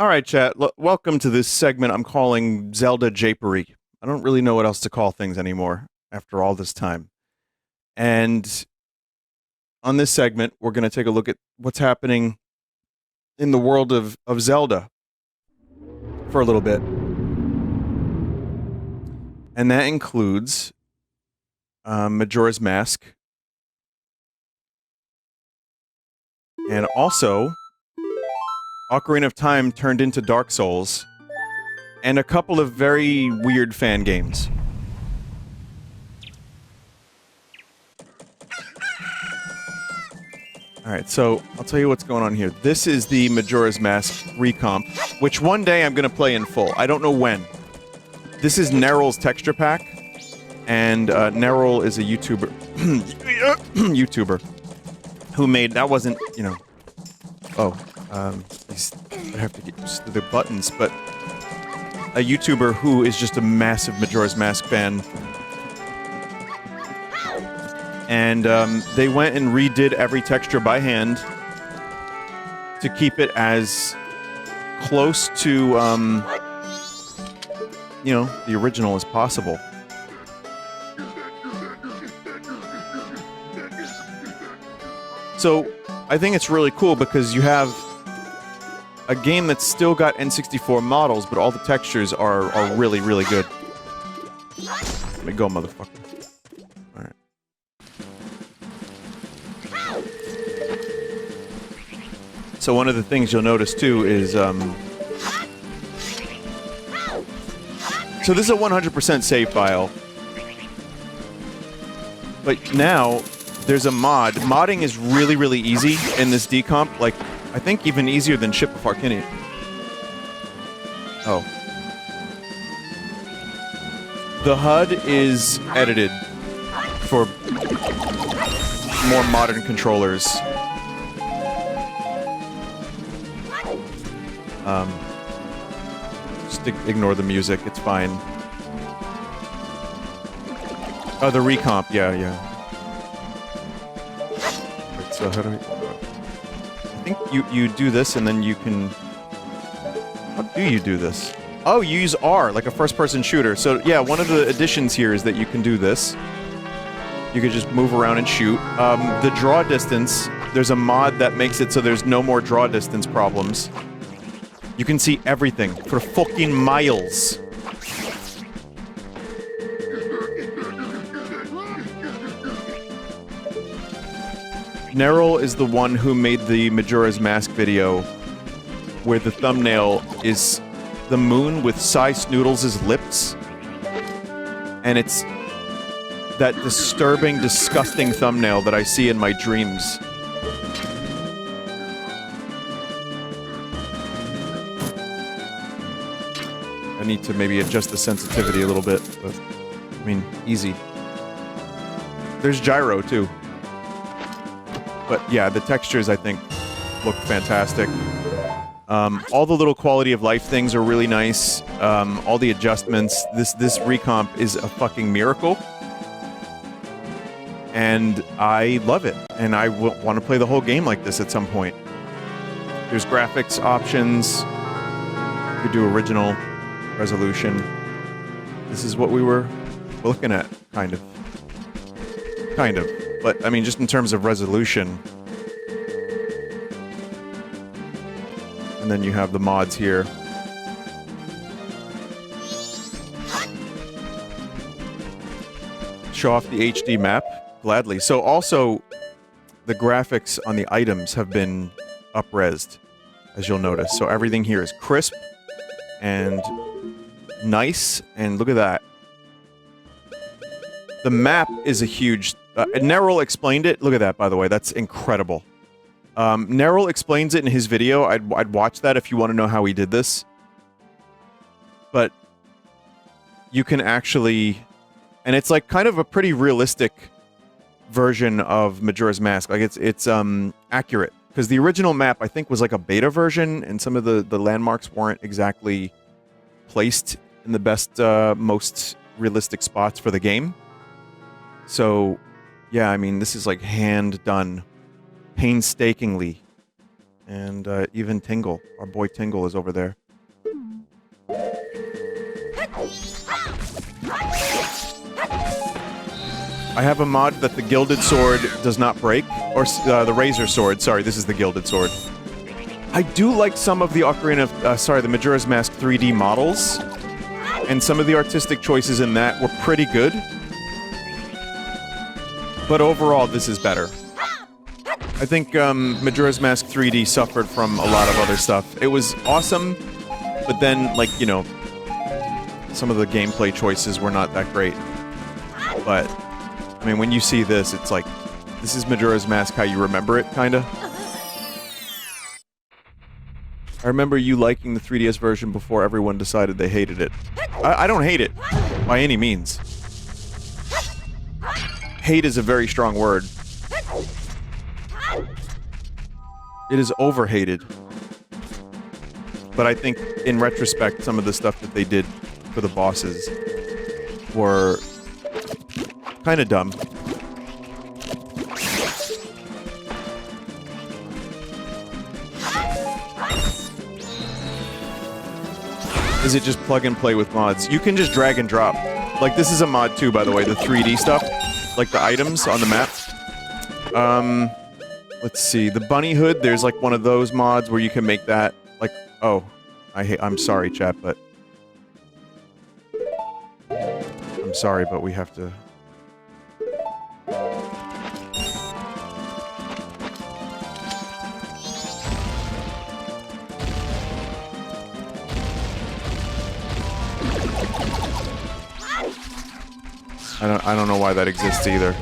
All right, chat. Welcome to this segment I'm calling Zelda Japery. I don't really know what else to call things anymore after all this time. And on this segment, we're going to take a look at what's happening in the world of Zelda for a little bit. And that includes Majora's Mask. And also, Ocarina of Time turned into Dark Souls. And a couple of very weird fan games. Alright, so I'll tell you what's going on here. This is the Majora's Mask recomp, which one day I'm going to play in full. I don't know when. This is Neryl's texture pack, and Neryl is a YouTuber, YouTuber, who made, that wasn't, you know, I have to get used to the buttons, but a YouTuber who is just a massive Majora's Mask fan. And they went and redid every texture by hand to keep it as close to, you know, the original as possible. So, I think it's really cool because you have a game that's still got N64 models, but all the textures are really, really good. Let me go, motherfucker. Alright. So one of the things you'll notice, too, is, so this is a 100% save file. But now, there's a mod. Modding is really, really easy in this decomp. Like, I think even easier than Ship of Arkinian. Oh. The HUD is edited for more modern controllers. Just ignore the music, it's fine. Oh, the recomp, yeah. Wait, so how do we... I think you do this and then you can... How do you do this? Oh, you use R, like a first-person shooter. So, yeah, one of the additions here is that you can do this. You can just move around and shoot. The draw distance, there's a mod that makes it so there's no more draw distance problems. You can see everything for fucking miles. Neryl is the one who made the Majora's Mask video where the thumbnail is the moon with Cy Snoodles' lips. And it's that disturbing, disgusting thumbnail that I see in my dreams. I need to maybe adjust the sensitivity a little bit, but, I mean, easy. There's gyro, too. But yeah, the textures, I think, look fantastic. All the little quality of life things are really nice. All the adjustments. This recomp is a fucking miracle. And I love it. And I want to play the whole game like this at some point. There's graphics options. You could do original resolution. This is what we were looking at, kind of. Kind of. But, I mean, just in terms of resolution. And then you have the mods here. Show off the HD map, gladly. So also, the graphics on the items have been up-resed, as you'll notice. So everything here is crisp and nice, and look at that. The map is a huge... Neryl explained it. Look at that, by the way. That's incredible. Neryl explains it in his video. I'd watch that if you want to know how he did this. But you can actually... And it's like kind of a pretty realistic version of Majora's Mask. Like, it's accurate. Because the original map, I think, was like a beta version, and some of the landmarks weren't exactly placed in the best, most realistic spots for the game. So... Yeah, I mean, this is like hand done, painstakingly, And even Tingle, our boy Tingle, is over there. I have a mod that the Gilded Sword does not break, or the Razor Sword. Sorry, this is the Gilded Sword. I do like some of the Ocarina of, the Majora's Mask 3D models, and some of the artistic choices in that were pretty good. But overall, this is better. I think Majora's Mask 3D suffered from a lot of other stuff. It was awesome, but then, like, you know, some of the gameplay choices were not that great. But, I mean, when you see this, it's like, this is Majora's Mask how you remember it, kinda. I remember you liking the 3DS version before everyone decided they hated it. I don't hate it, by any means. Hate is a very strong word. It is overhated. But I think, in retrospect, some of the stuff that they did for the bosses were kinda dumb. Is it just plug and play with mods? You can just drag and drop. Like, this is a mod too, by the way, the 3D stuff. Like the items on the map. Let's see, the bunny hood, there's like one of those mods where you can make that, like, oh, I'm sorry, chat, but... I'm sorry, but we have to... I don't know why that exists either.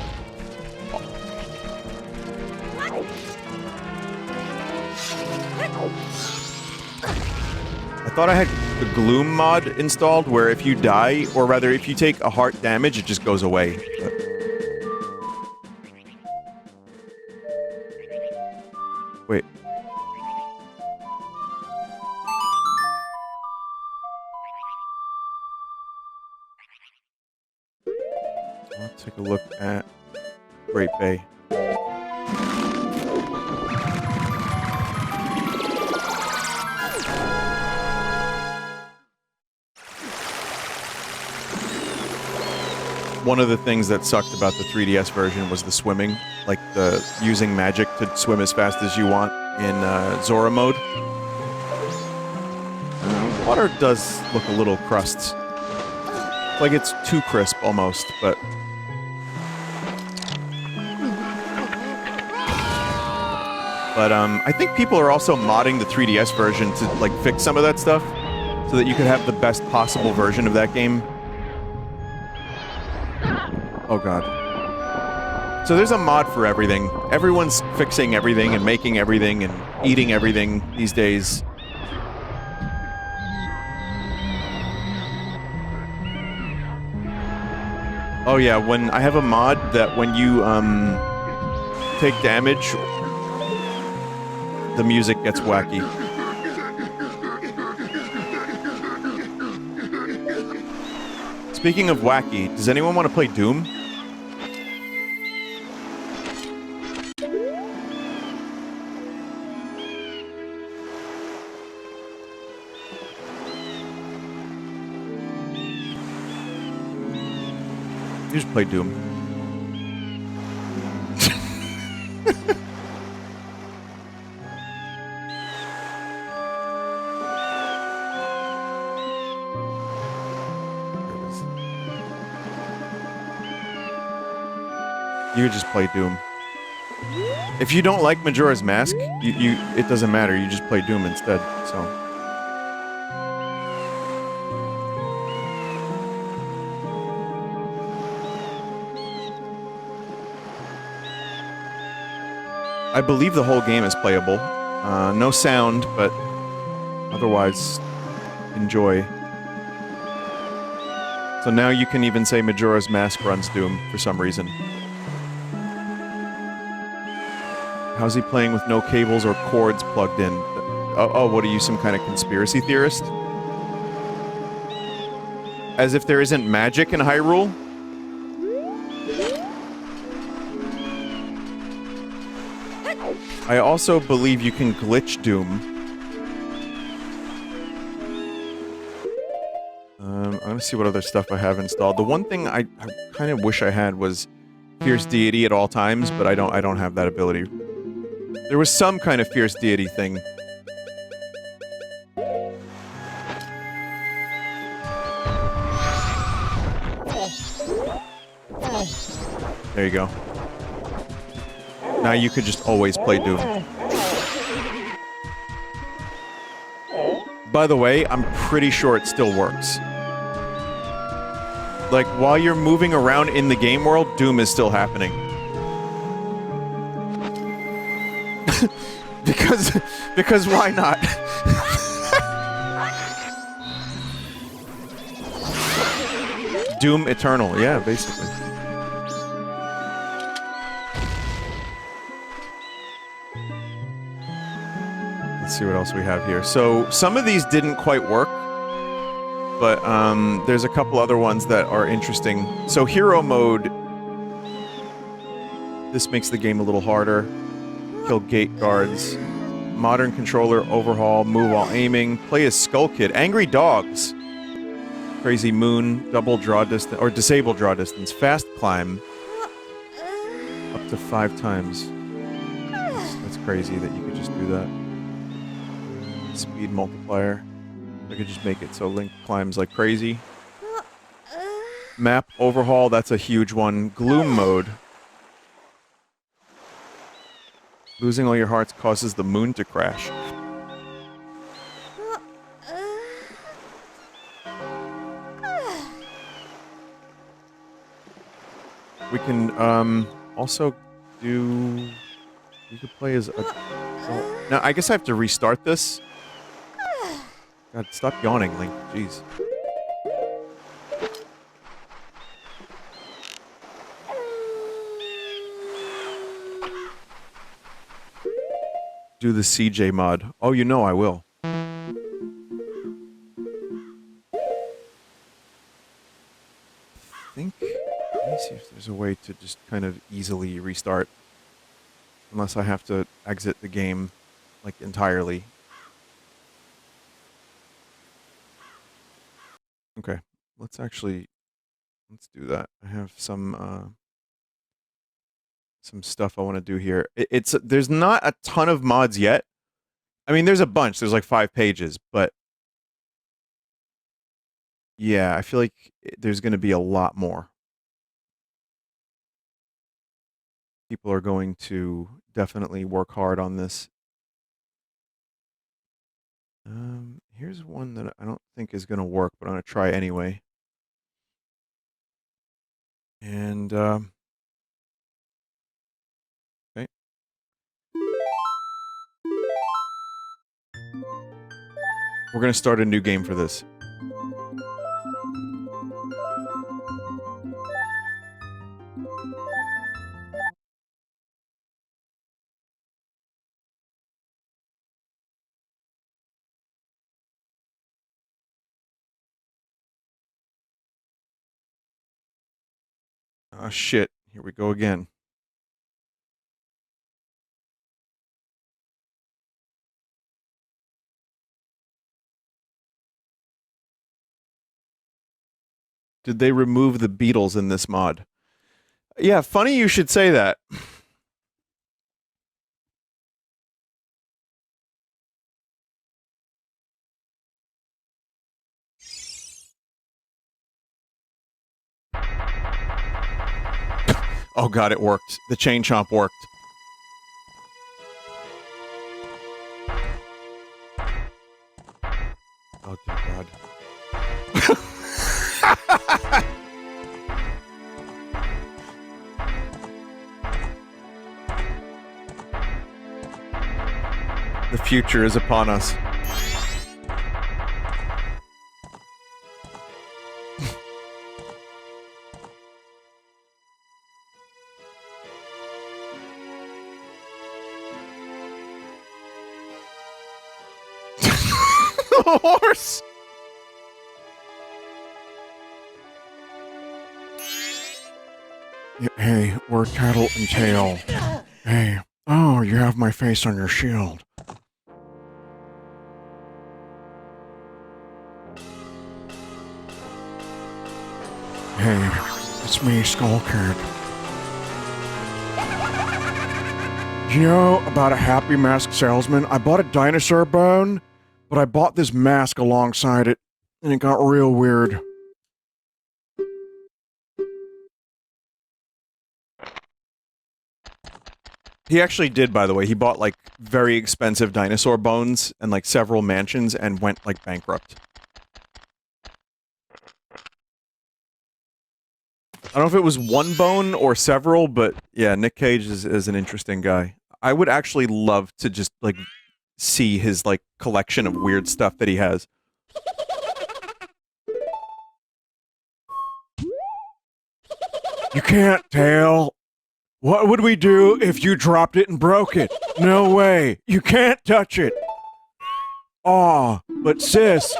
I thought I had the Gloom mod installed, where if you die, or rather if you take a heart damage, it just goes away. But... Wait. Let's take a look at Great Bay. One of the things that sucked about the 3DS version was the swimming, like the using magic to swim as fast as you want in Zora mode. Water does look a little crust. Like it's too crisp almost, but... But I think people are also modding the 3DS version to like fix some of that stuff, so that you could have the best possible version of that game. Oh god. So there's a mod for everything. Everyone's fixing everything and making everything and eating everything these days. Oh yeah, when I have a mod that when you take damage, the music gets wacky. Speaking of wacky, does anyone want to play Doom? You just play Doom. You could just play Doom. If you don't like Majora's Mask, it doesn't matter. You just play Doom instead. So. I believe the whole game is playable. No sound, but otherwise, enjoy. So now you can even say Majora's Mask runs Doom for some reason. How's he playing with no cables or cords plugged in? Oh, what are you, some kind of conspiracy theorist? As if there isn't magic in Hyrule? I also believe you can glitch Doom. I'm gonna see what other stuff I have installed. The one thing I kind of wish I had was Fierce Deity at all times, but I don't have that ability. There was some kind of Fierce Deity thing. There you go. Now you could just always play Doom. By the way, I'm pretty sure it still works. Like, while you're moving around in the game world, Doom is still happening. because why not? Doom Eternal, yeah, basically. Let's see what else we have here. So, some of these didn't quite work. But, there's a couple other ones that are interesting. So, Hero Mode... This makes the game a little harder. Kill gate guards. Modern controller, overhaul, move while aiming. Play as Skull Kid. Angry Dogs. Crazy Moon, double draw distance... Or disable draw distance. Fast climb. Up to 5 times. That's crazy that you could just do that. Speed multiplier. I could just make it so Link climbs like crazy. Map overhaul, that's a huge one. Gloom mode. Losing all your hearts causes the moon to crash. We can, also do... We could play as a... Oh, now, I guess I have to restart this. God, stop yawning, Link. Jeez. Do the CJ mod. Oh, you know I will. I think... Let me see if there's a way to just kind of easily restart. Unless I have to exit the game, like, entirely. Okay, let's do that. I have some stuff I want to do here. There's not a ton of mods yet. I mean, there's a bunch. There's like 5 pages, but yeah, I feel like there's going to be a lot more. People are going to definitely work hard on this. Here's one that I don't think is going to work, but I'm going to try anyway. And, okay. We're going to start a new game for this. Oh, shit. Here we go again. Did they remove the Beatles in this mod? Yeah, funny you should say that. Oh god, it worked. The chain chomp worked. Oh dear god. The future is upon us. Horse! Hey, we're Tattle and Tail. Hey, Oh, you have my face on your shield. Hey, it's me, Skull Kid. You know about a Happy Mask salesman? I bought a dinosaur bone, but I bought this mask alongside it, and it got real weird. He actually did, by the way. He bought, like, very expensive dinosaur bones and, like, several mansions and went, like, bankrupt. I don't know if it was one bone or several, but yeah, Nick Cage is an interesting guy. I would actually love to just, like, see his, like, collection of weird stuff that he has. You can't, Tail. What would we do if you dropped it and broke it? No way. You can't touch it. Aw, but sis,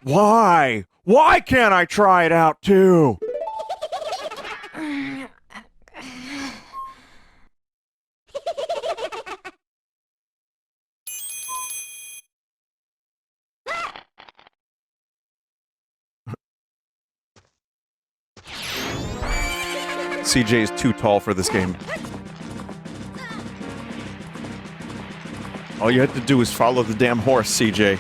why? Why can't I try it out too? CJ is too tall for this game. All you had to do was follow the damn horse, CJ.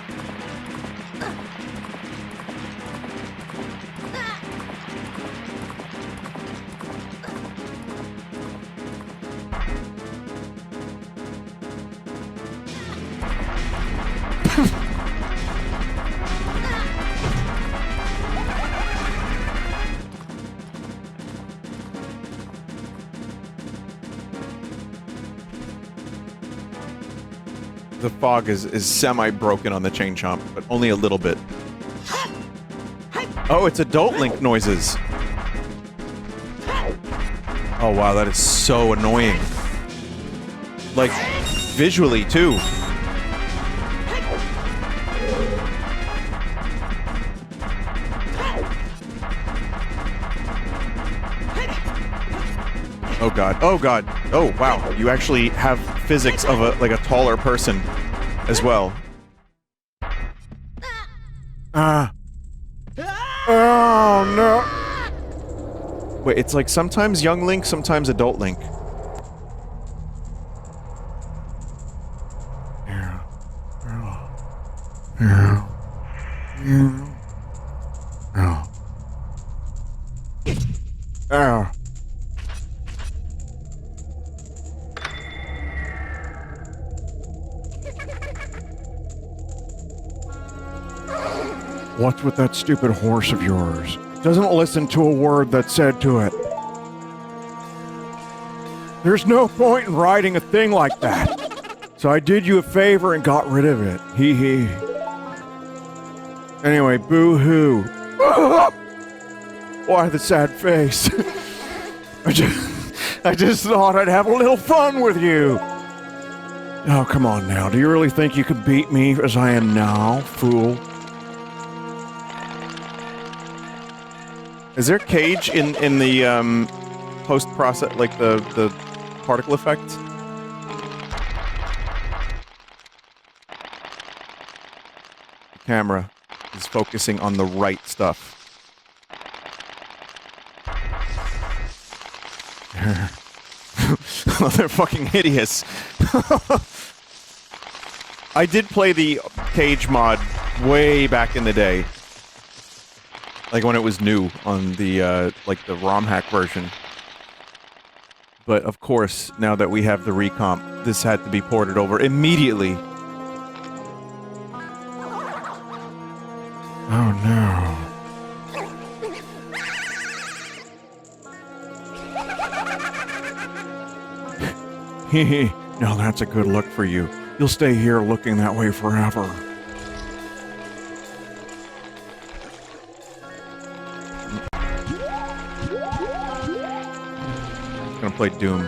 The fog is semi-broken on the Chain Chomp, but only a little bit. Oh, it's adult Link noises. Oh wow, that is so annoying. Like, visually, too. Oh god, oh god, oh wow, you actually have physics of a taller person as well. Oh no! Wait, it's like sometimes young Link, sometimes adult Link. What's with that stupid horse of yours? Doesn't listen to a word that's said to it. There's no point in riding a thing like that. So I did you a favor and got rid of it. Hee hee. Anyway, boo-hoo. Why the sad face? I just thought I'd have a little fun with you. Oh, come on now. Do you really think you could beat me as I am now, fool? Is there Cage in the post-process, like the particle effect? The camera is focusing on the right stuff. Oh, they're fucking hideous. I did play the Cage mod way back in the day. Like when it was new on the, like the ROM hack version. But of course, now that we have the recomp, this had to be ported over immediately. Oh no. Hehe, now that's a good look for you. You'll stay here looking that way forever. Gonna play Doom.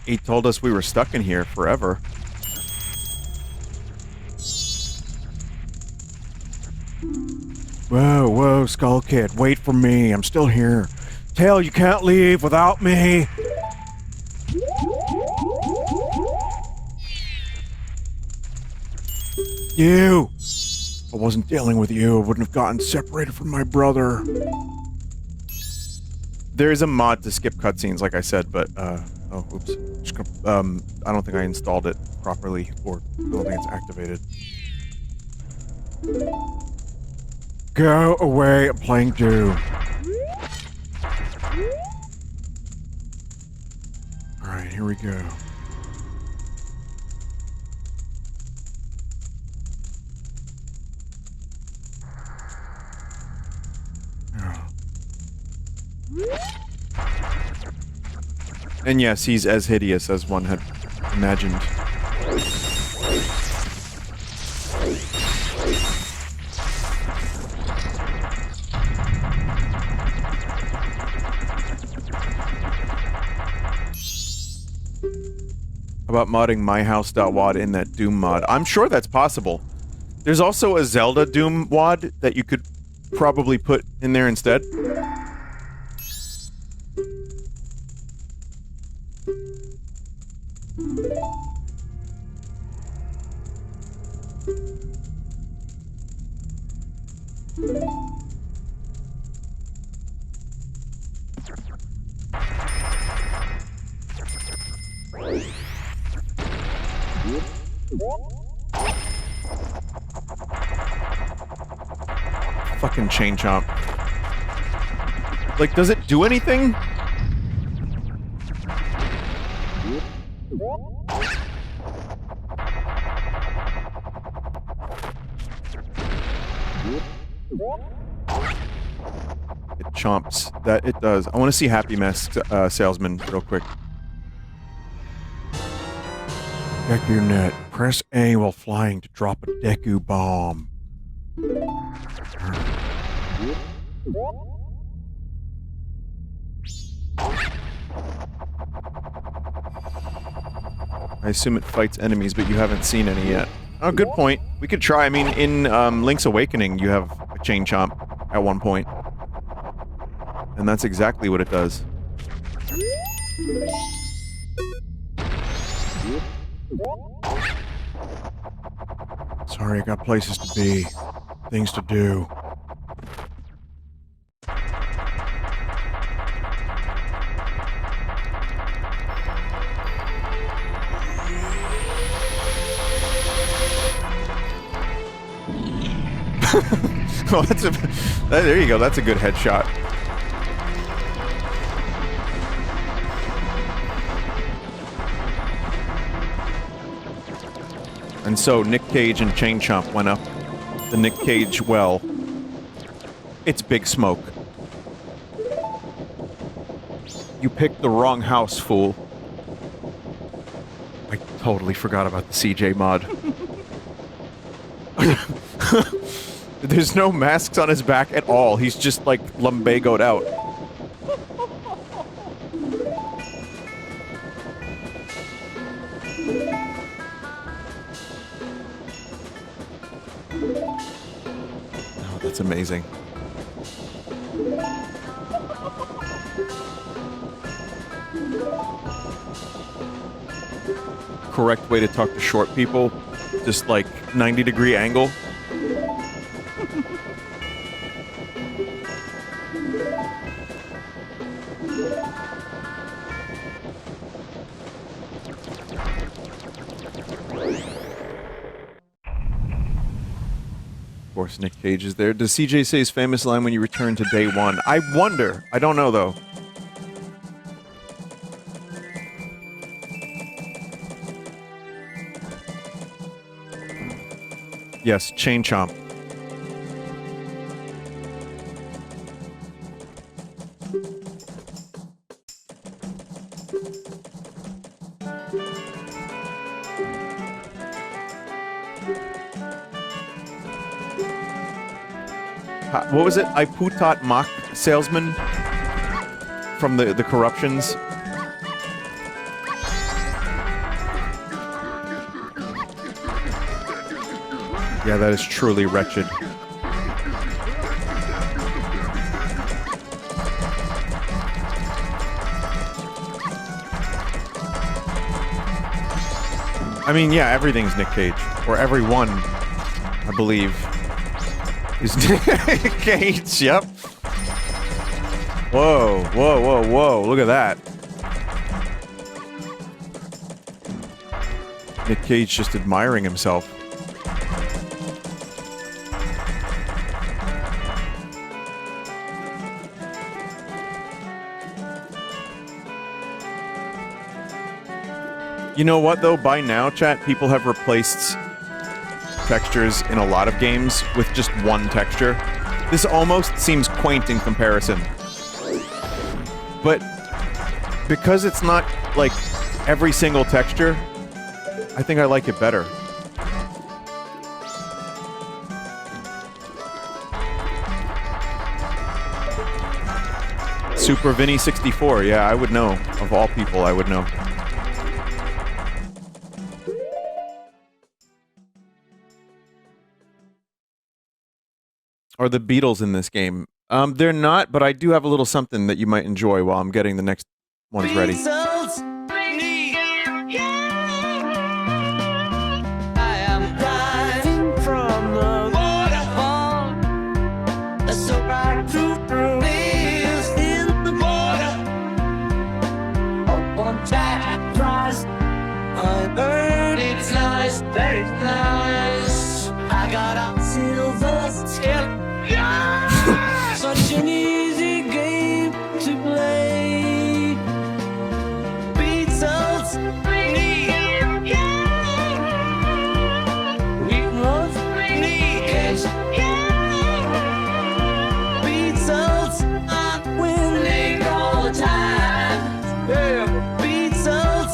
He told us we were stuck in here forever. whoa, Skull Kid, wait for me. I'm still here. Tail, you can't leave without me. You! If I wasn't dealing with you, I wouldn't have gotten separated from my brother. There is a mod to skip cutscenes, like I said, but, oh, oops. I don't think I installed it properly, or I don't think it's activated. Go away, I'm playing Doom. Alright, here we go. And yes, he's as hideous as one had imagined. About modding myhouse.wad in that Doom mod. I'm sure that's possible. There's also a Zelda Doom wad that you could probably put in there instead. Fucking chain chomp. Like, does it do anything? It chomps. That it does. I want to see Happy Mask Salesman real quick. Deku net. Press A while flying to drop a Deku bomb. I assume it fights enemies, but you haven't seen any yet. Oh, good point. We could try. I mean, in Link's Awakening, you have a chain chomp at one point. And that's exactly what it does. Sorry, I got places to be. Things to do. Oh, that's a... there you go, that's a good headshot. And so, Nick Cage and Chain Chomp went up the Nick Cage well. It's Big Smoke. You picked the wrong house, fool. I totally forgot about the CJ mod. There's no masks on his back at all. He's just, like, lumbagoed out. Oh, that's amazing. Correct way to talk to short people. Just, like, 90-degree angle. Of course, Nick Cage is there. Does CJ say his famous line when you return to day one? I wonder. I don't know, though. Yes, Chain Chomp. What was it? I Putat Mock Salesman? From the Corruptions? Yeah, that is truly wretched. I mean, yeah, everything's Nick Cage. Or everyone, I believe, is Nick Cage. Yep. Whoa, whoa, whoa, whoa. Look at that. Nick Cage just admiring himself. You know what, though? By now, chat, people have replaced textures in a lot of games with just one texture. This almost seems quaint in comparison. But because it's not, like, every single texture, I think I like it better. Super Vinny 64, yeah, I would know. Of all people, I would know. Are the Beatles in this game? They're not, but I do have a little something that you might enjoy while I'm getting the next ones ready. Very nice. I got a silver tip. Such an easy game to play. Beatles, we love Cage. Beatles, I'm winning all the time. Yeah. Beatles,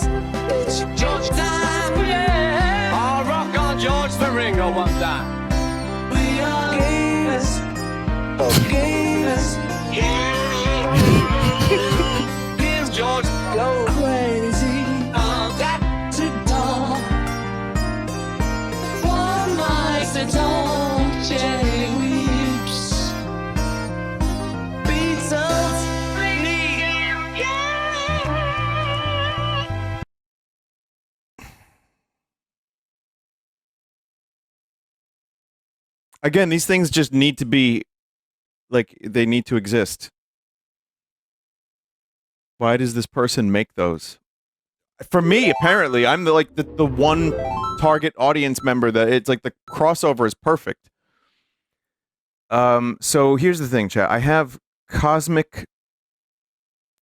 it's George time. Yeah. I'll rock on George the Ringo one time. We are gamers. Gamers. Yeah. Here's George. Go crazy. That's it all. One likes it all. Jenny weeps. Beatles. Again, these things just need to be, like, they need to exist. Why does this person make those? For me, apparently, I'm the one target audience member that it's like the crossover is perfect. So here's the thing, chat. I have Cosmic...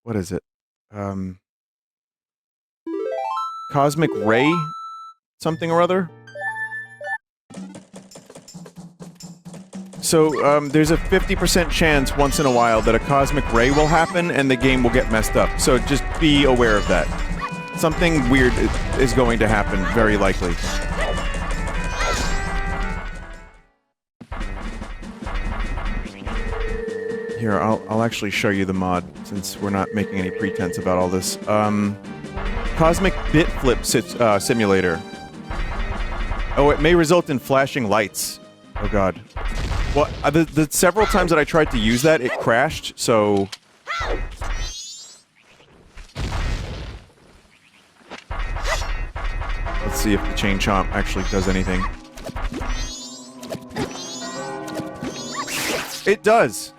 What is it? Cosmic Ray? Something or other? So, there's a 50% chance once in a while that a cosmic ray will happen and the game will get messed up. So just be aware of that. Something weird is going to happen, very likely. Here, I'll actually show you the mod, since we're not making any pretense about all this. Cosmic Bit Flip Simulator. Oh, it may result in flashing lights. Oh god. Well, the several times that I tried to use that, it crashed, so... Let's see if the Chain Chomp actually does anything. It does!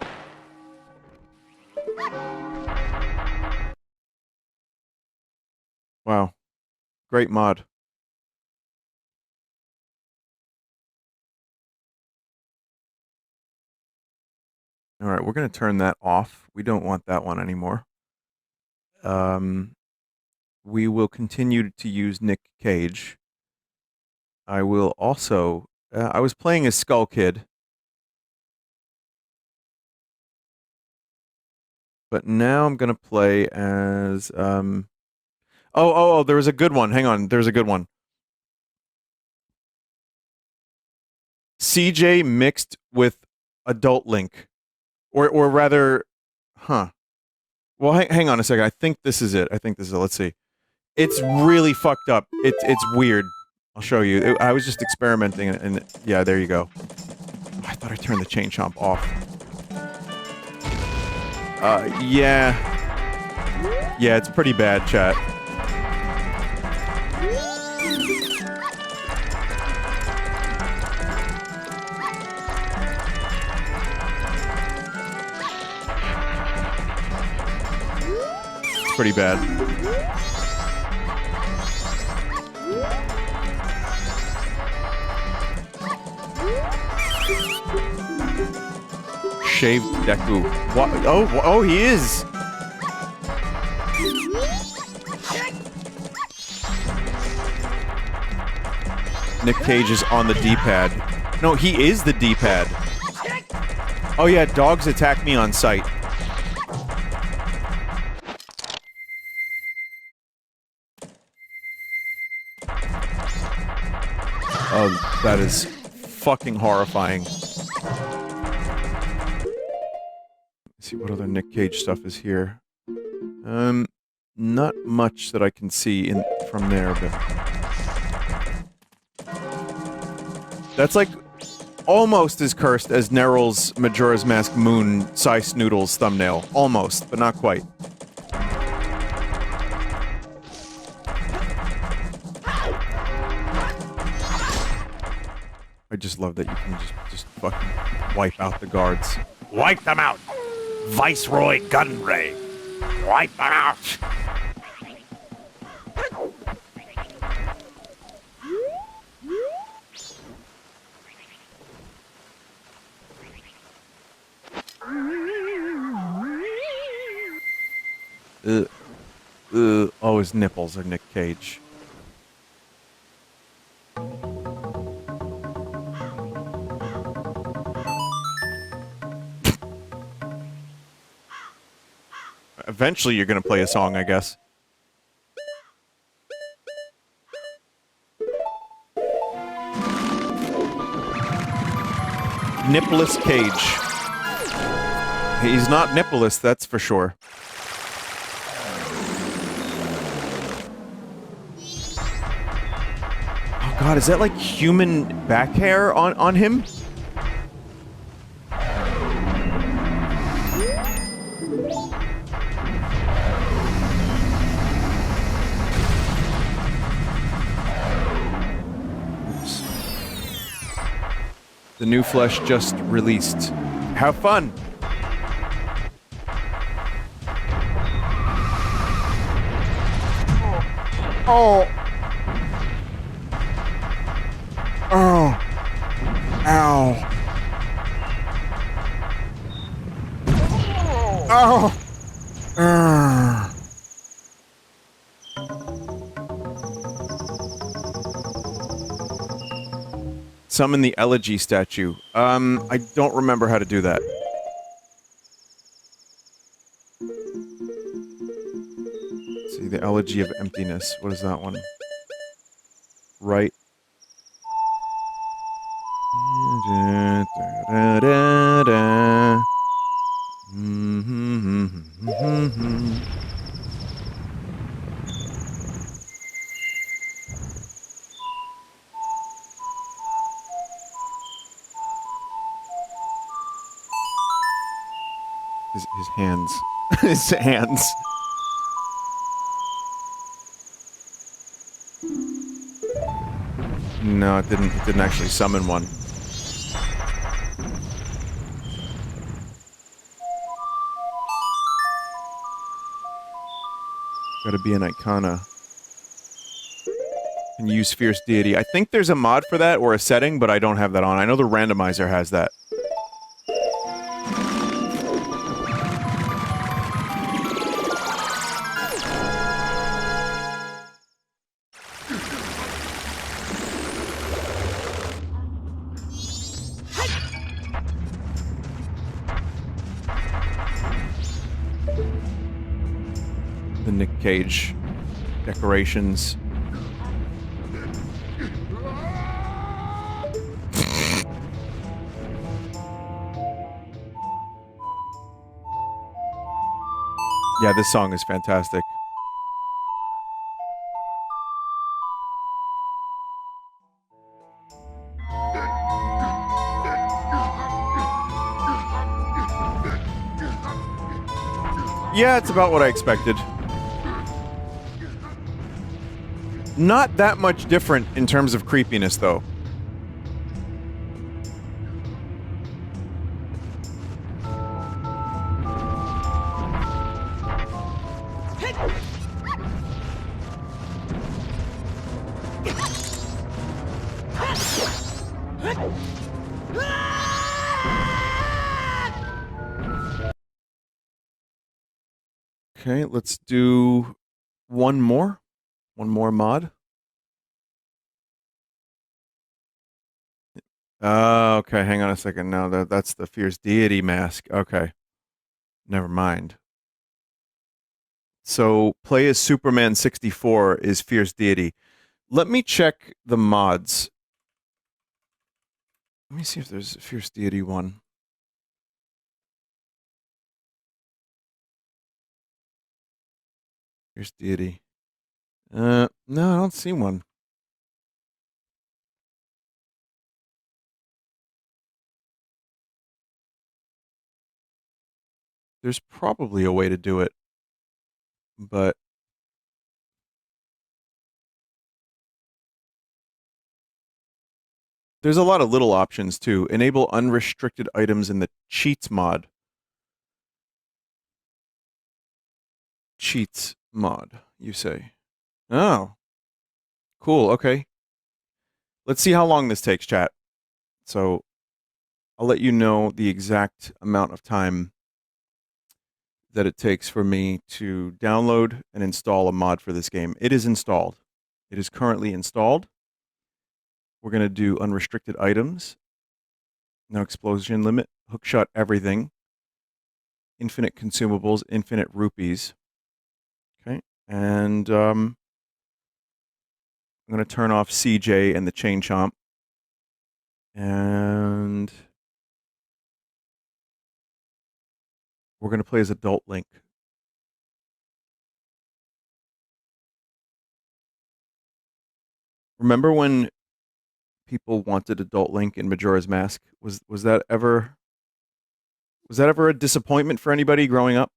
Wow. Great mod. Alright, we're going to turn that off. We don't want that one anymore. We will continue to use Nick Cage. I will also... I was playing as Skull Kid. But now I'm going to play as... Oh, there was a good one. Hang on, there's a good one. CJ mixed with Adult Link. Or rather, huh. Well, hang on a second. I think this is it. Let's see. It's really fucked up. It's weird. I'll show you. I was just experimenting, and yeah, there you go. Oh, I thought I turned the Chain Chomp off. Yeah. Yeah, it's pretty bad, chat. pretty bad. Shaved Deku. What? Oh, he is! Nick Cage is on the D-pad. No, he is the D-pad. Oh yeah, dogs attack me on sight. Oh, that is fucking horrifying. Let's see what other Nick Cage stuff is here. Not much that I can see from there, but that's like almost as cursed as Neryl's Majora's Mask Moon Sice Noodles thumbnail. Almost, but not quite. I just love that you can just fucking wipe out the guards. Wipe them out! Viceroy Gunray! Wipe them out! Oh, his nipples are Nick Cage. Eventually you're gonna play a song, I guess. Nippless Cage. He's not nippless, that's for sure. Oh god, is that like human back hair on him? The new flesh just released. Have fun! Oh! Oh! Ow! Oh! Summon the elegy statue. I don't remember how to do that. Let's see, the elegy of emptiness. What is that one? Right. His hands. His hands. No, it didn't actually summon one. Gotta be an Icona. Can use Fierce Deity. I think there's a mod for that, or a setting, but I don't have that on. I know the randomizer has that. The Nick Cage decorations. Yeah, this song is fantastic. Yeah, it's about what I expected. Not that much different in terms of creepiness, though. Okay, let's do one more. One more mod. Okay, hang on a second. No, that's the Fierce Deity mask. Okay. Never mind. So, play as Superman 64 is Fierce Deity. Let me check the mods. Let me see if there's a Fierce Deity one. Fierce Deity. No, I don't see one. There's probably a way to do it, but there's a lot of little options too. Enable unrestricted items in the cheats mod. Cheats mod, you say? Oh, cool. Okay. Let's see how long this takes, chat. So I'll let you know the exact amount of time that it takes for me to download and install a mod for this game. It is installed. It is currently installed. We're going to do unrestricted items. No explosion limit. Hookshot everything. Infinite consumables. Infinite rupees. Okay. And I'm going to turn off CJ and the Chain Chomp. And we're going to play as Adult Link. Remember when people wanted Adult Link in Majora's Mask? Was that ever a disappointment for anybody growing up?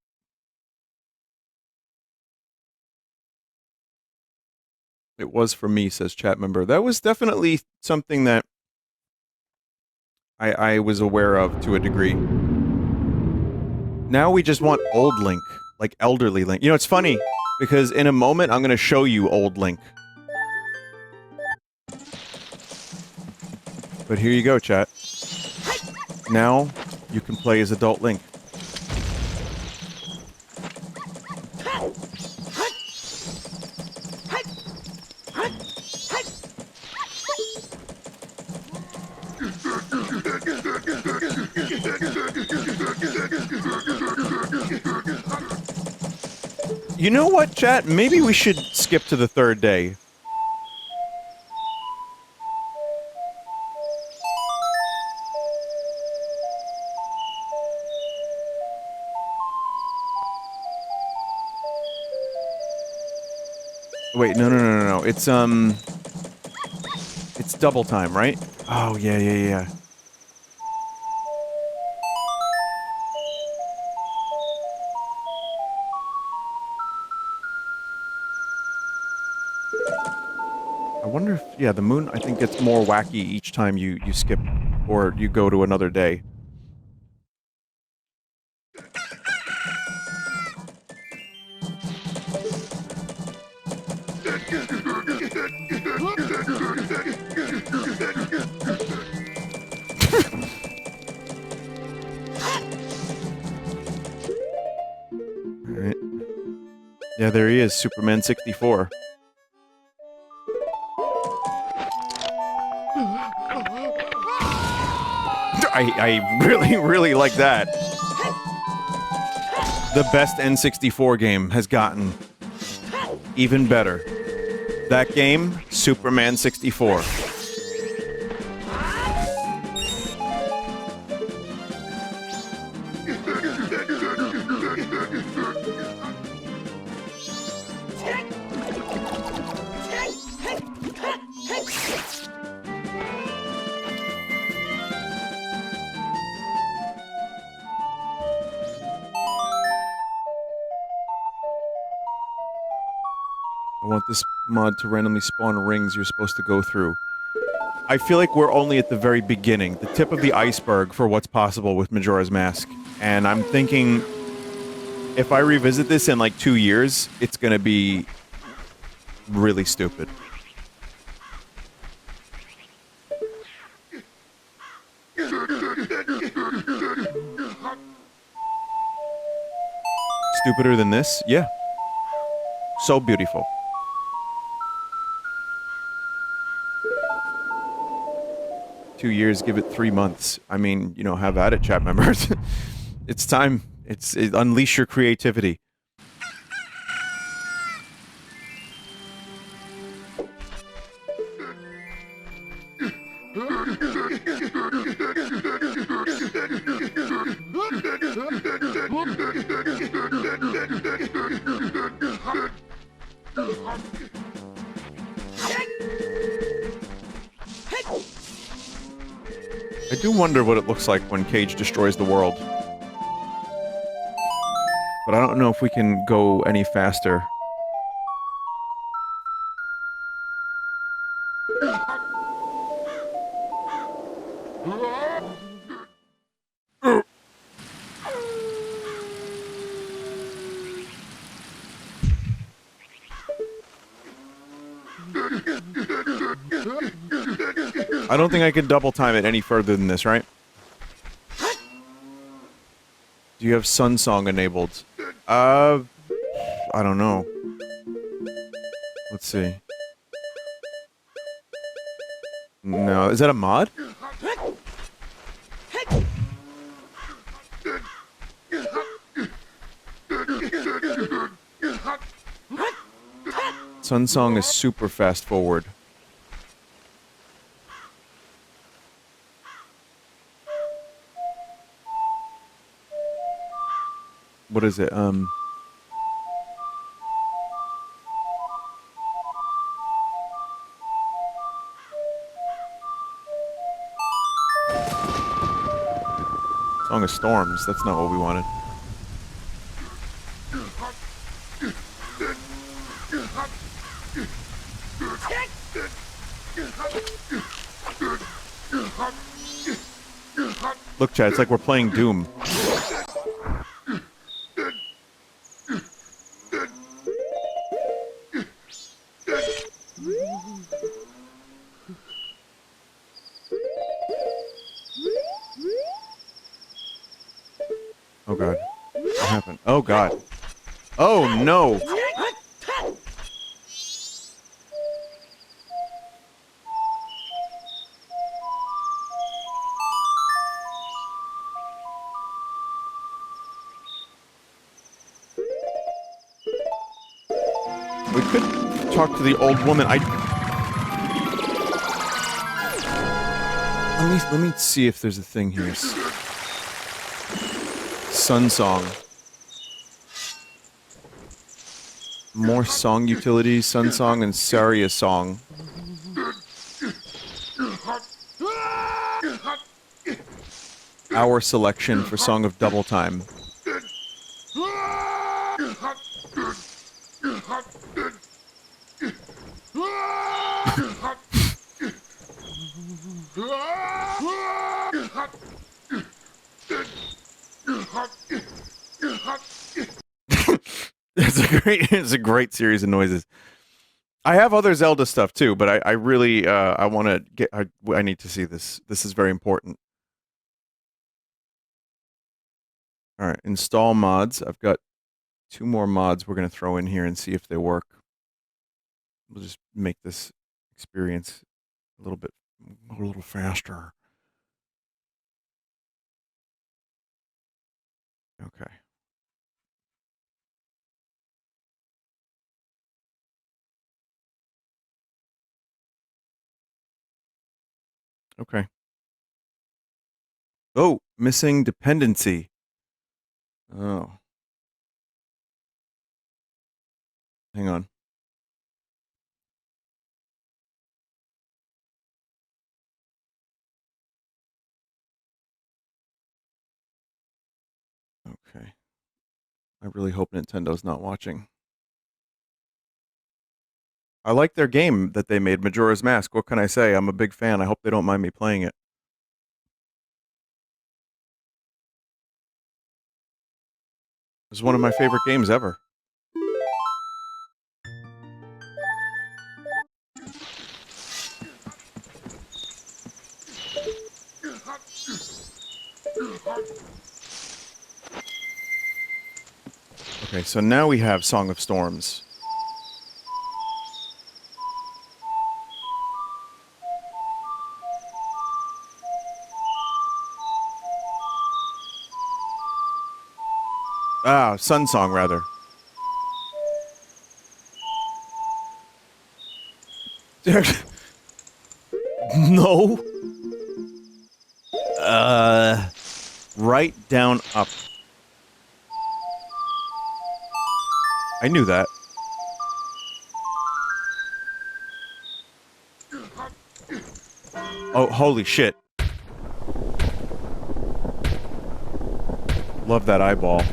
It was for me, says chat member. That was definitely something that I was aware of to a degree. Now we just want old Link, like elderly Link. You know, it's funny, because in a moment I'm going to show you old Link. But here you go, chat. Now you can play as Adult Link. You know what, chat? Maybe we should skip to the third day. Wait, no. It's double time, right? Oh, yeah. I wonder if, yeah, the moon, I think, gets more wacky each time you skip or you go to another day. Alright. Yeah, there he is, Superman 64. I really like that. The best N64 game has gotten even better. That game, Superman 64. I want this mod to randomly spawn rings you're supposed to go through. I feel like we're only at the very beginning, the tip of the iceberg for what's possible with Majora's Mask. And I'm thinking if I revisit this in like 2 years, it's gonna be really stupid. Stupider than this? Yeah. So beautiful. Two years, give it 3 months. I mean, you know, have at it, chat members. It's time. Unleash your creativity. I do wonder what it looks like when Cage destroys the world. But I don't know if we can go any faster. I don't think I can double time it any further than this, right? Do you have Sun Song enabled? I don't know. Let's see. No, is that a mod? Sun Song is super fast forward. What is it? Song of Storms. That's not what we wanted. Look, Chad, it's like we're playing Doom. Oh god. What happened? Oh god. Oh no! We could talk to the old woman. Let me see if there's a thing here. Sun Song. More song utilities, Sun Song and Saria Song. Our selection for Song of Double Time. It's a great series of noises. I have other Zelda stuff too, but I really I want to get I need to see this. This is very important. All right, install mods. I've got 2 more mods we're going to throw in here and see if they work. We'll just make this experience a little faster. Okay. Okay. Oh, missing dependency. Oh. Hang on. Okay. I really hope Nintendo's not watching. I like their game that they made, Majora's Mask. What can I say? I'm a big fan. I hope they don't mind me playing it. was one of my favorite games ever. Okay, so now we have Song of Storms. Ah, Sun Song, rather. No. Right down up. I knew that. Oh, holy shit. Love that eyeball.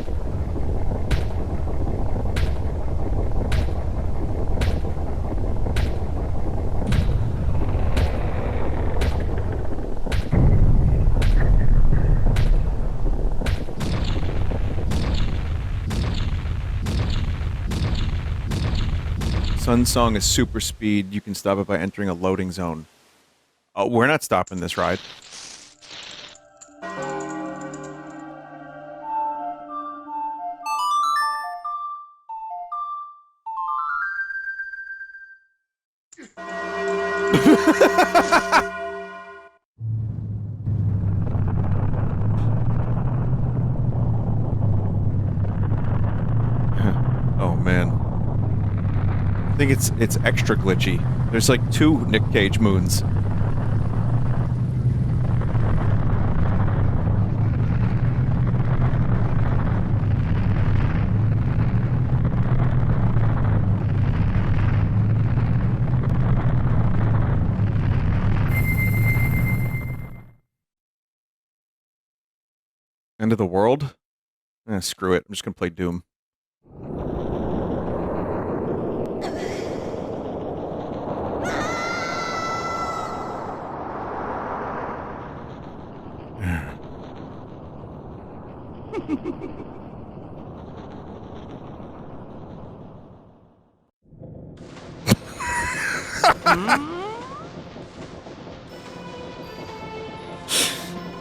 Sun Song is super speed. You can stop it by entering a loading zone. Oh, we're not stopping this ride. Oh man. I think it's extra glitchy. There's like 2 Nick Cage moons. End of the world? Screw it. I'm just gonna play Doom.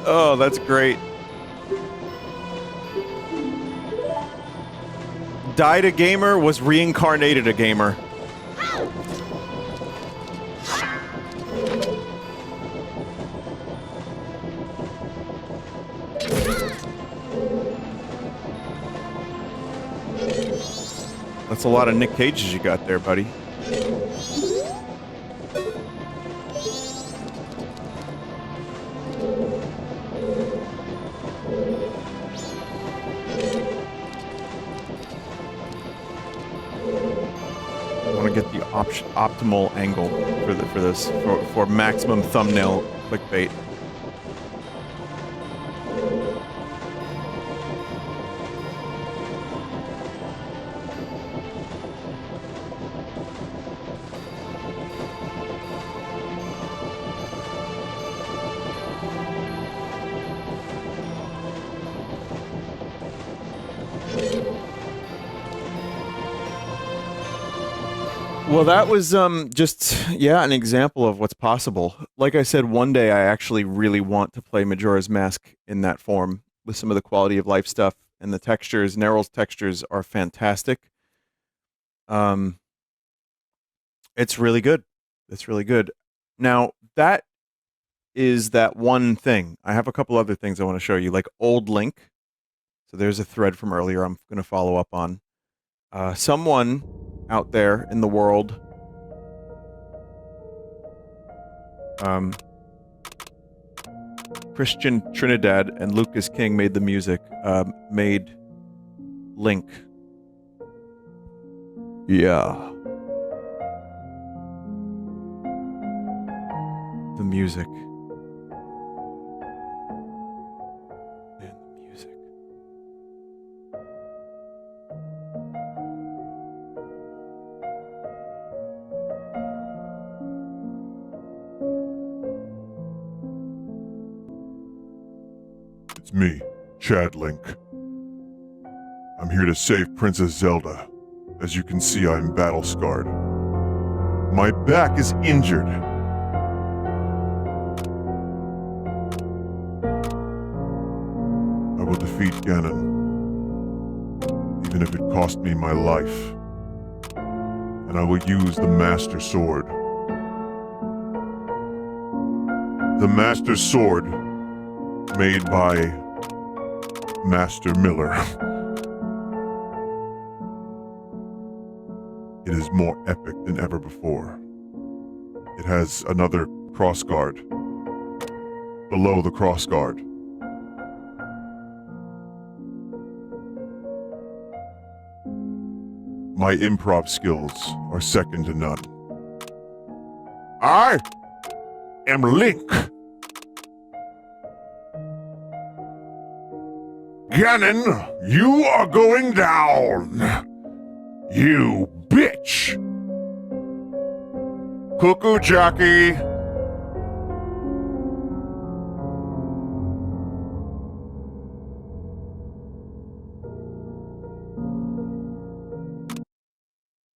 Oh, that's great. Died a gamer, was reincarnated a gamer. That's a lot of Nick Cages you got there, buddy. Get the optimal angle for maximum thumbnail clickbait. Well, that was just an example of what's possible. Like I said, one day I actually really want to play Majora's Mask in that form with some of the quality of life stuff and the textures. Neryl's textures are fantastic. It's really good. It's really good. Now, that is that one thing. I have a couple other things I want to show you, like Old Link. So there's a thread from earlier I'm going to follow up on. Someone out there in the world Christian Trinidad and Lucas King made the music, made Link. Yeah. The music. Man, the music. It's me, Chad Link. I'm here to save Princess Zelda. As you can see, I'm battle-scarred. My back is injured. I will defeat Ganon, even if it cost me my life. And I will use the Master Sword. The Master Sword, made by Master Miller. It is more epic than ever before. It has another crossguard below the crossguard. My improv skills are second to none. I am Link. Ganon, you are going down. You bitch. Cuckoo Jockey.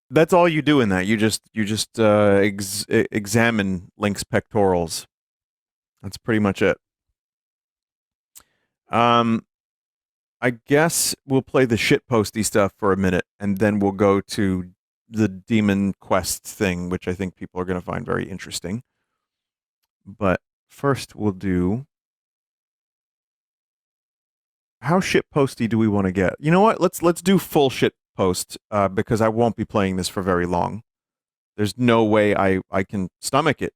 That's all you do in that. You just examine Link's pectorals. That's pretty much it. I guess we'll play the shitposty stuff for a minute, and then we'll go to the Demon Quest thing, which I think people are going to find very interesting. But first, we'll do... How shitposty do we want to get? You know what? Let's do full shitpost, because I won't be playing this for very long. There's no way I can stomach it.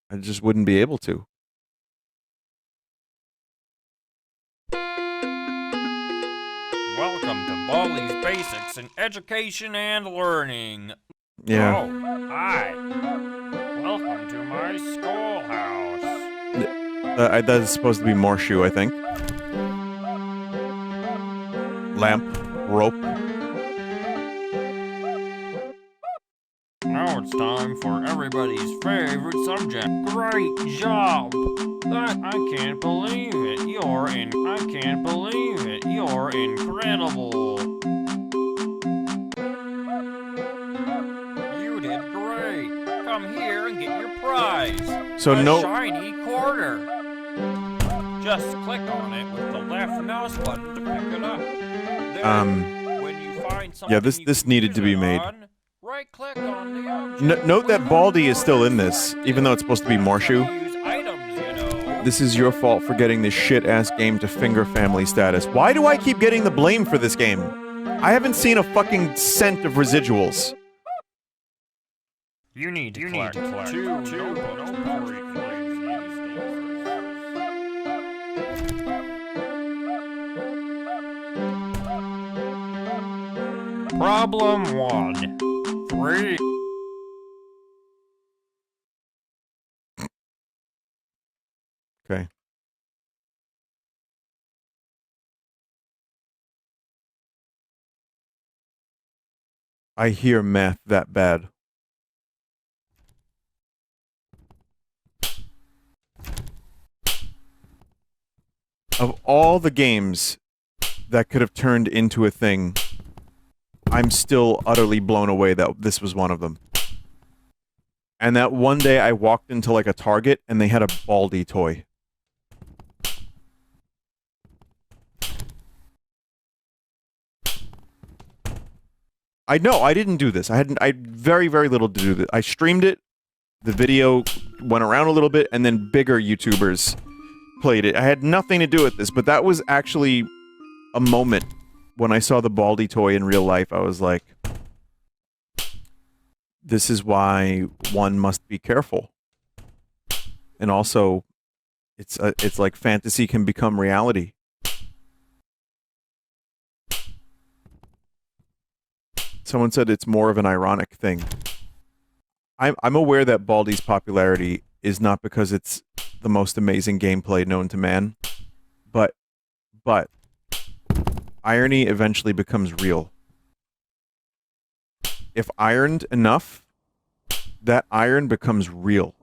I just wouldn't be able to. Welcome to Baldi's Basics in Education and Learning. Yeah. Oh, hi. Welcome to my schoolhouse. That is supposed to be Morshu, I think. Lamp, rope. Now it's time for everybody's favorite subject. Great job! I can't believe it. I can't believe it. You're incredible. You did great. Come here and get your prize. So a no shiny quarter. Just click on it with the left mouse button to pick it up. Then, when you find something yeah, this needed to be made. Right-click on the object. Note that Baldi is still in this, even though it's supposed to be Morshu. Use items, you know. This is your fault for getting this shit-ass game to finger family status. Why do I keep getting the blame for this game? I haven't seen a fucking cent of residuals. You need to collect two notebooks before you can use these. Problem 1. 3. Okay. I hear math that bad. Of all the games that could have turned into a thing, I'm still utterly blown away that this was one of them. And that one day I walked into like a Target and they had a Baldi toy. I know, I didn't do this. I had very, very little to do this. I streamed it, the video went around a little bit, and then bigger YouTubers played it. I had nothing to do with this, but that was actually a moment when I saw the Baldi toy in real life. I was like, this is why one must be careful. And also, it's like fantasy can become reality. Someone said it's more of an ironic thing. I'm aware that Baldi's popularity is not because it's the most amazing gameplay known to man, but irony eventually becomes real. If ironed enough, that iron becomes real.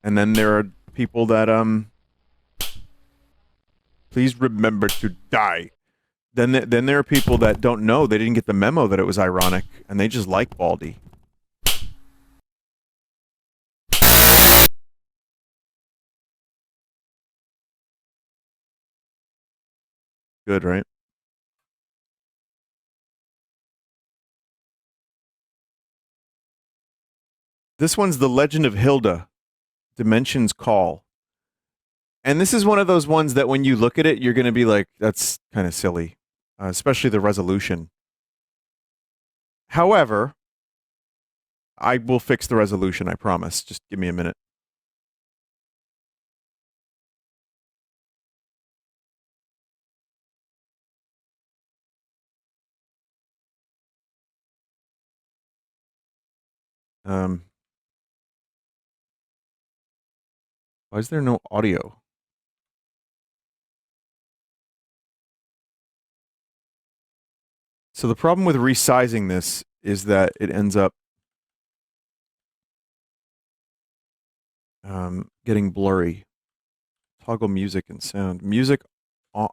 And then there are people that please remember to die. Then there are people that don't know, they didn't get the memo that it was ironic, and they just like Baldy. Good, right? This one's The Legend of Hilda, Dimensions Call. And this is one of those ones that when you look at it, you're going to be like, that's kind of silly, especially the resolution. However, I will fix the resolution, I promise. Just give me a minute. Why is there no audio? So the problem with resizing this is that it ends up getting blurry. Toggle music and sound. Music on.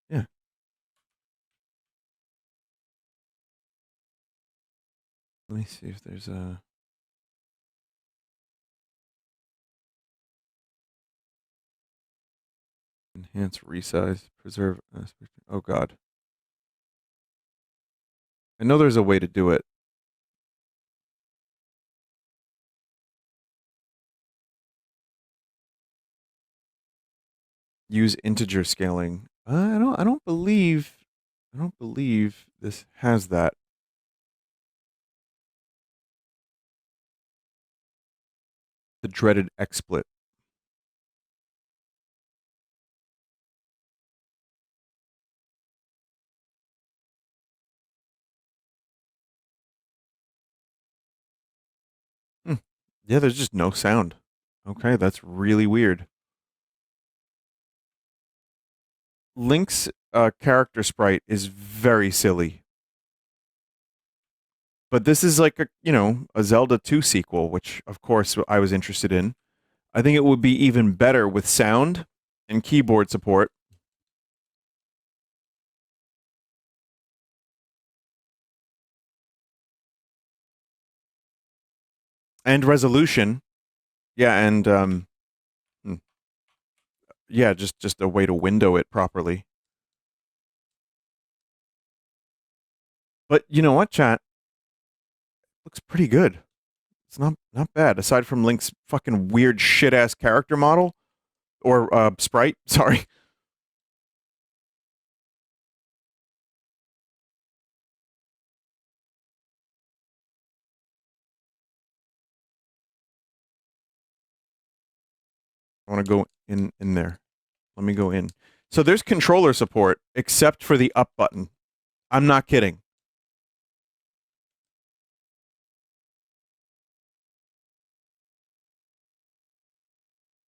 Yeah. Let me see if there's a... Enhance, resize, preserve aspect. Oh god. I know there's a way to do it. Use integer scaling. I don't believe this has that. The dreaded XSplit. Yeah, there's just no sound. Okay, that's really weird. Link's character sprite is very silly. But this is like a Zelda 2 sequel, which of course I was interested in. I think it would be even better with sound and keyboard support. And resolution. Yeah, and yeah, just a way to window it properly. But you know what, chat? Looks pretty good. It's not bad, aside from Link's fucking weird shit ass character model or sprite. Sorry. I want to go in there. Let me go in. So there's controller support, except for the up button. I'm not kidding.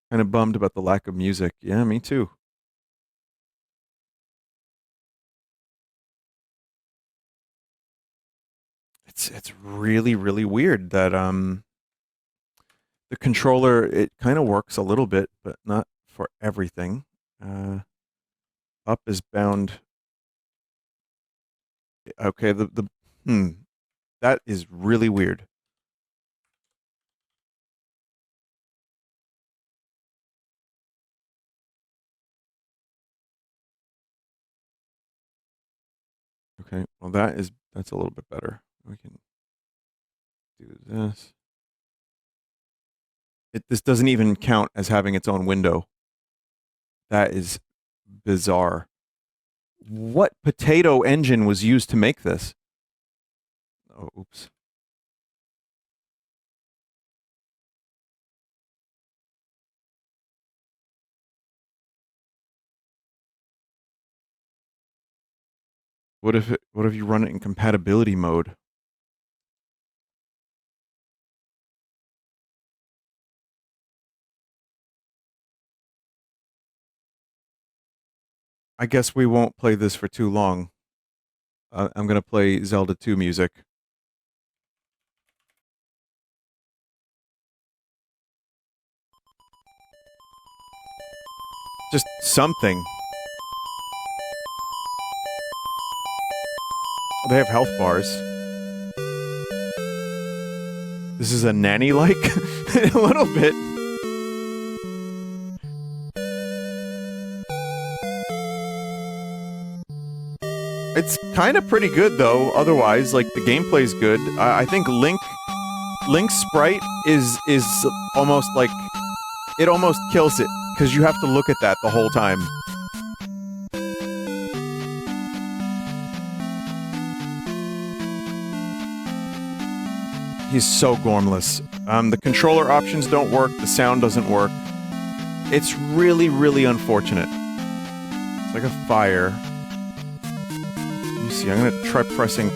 Kind of bummed about the lack of music. Yeah, me too. It's really really weird that the controller, it kind of works a little bit, but not for everything. Up is bound. Okay, that is really weird. Okay, well that's a little bit better. We can do this. This doesn't even count as having its own window. That is bizarre. What potato engine was used to make this? Oh, oops. What if you run it in compatibility mode? I guess we won't play this for too long. I'm gonna play Zelda 2 music. just something. They have health bars. This is a nanny-like? A little bit. It's kind of pretty good, though, otherwise. Like, the gameplay's good. I think Link's sprite is almost like... It almost kills it, because you have to look at that the whole time. He's so gormless. The controller options don't work, the sound doesn't work. It's really, really unfortunate. It's like a fire. Let me see, I'm gonna try pressing...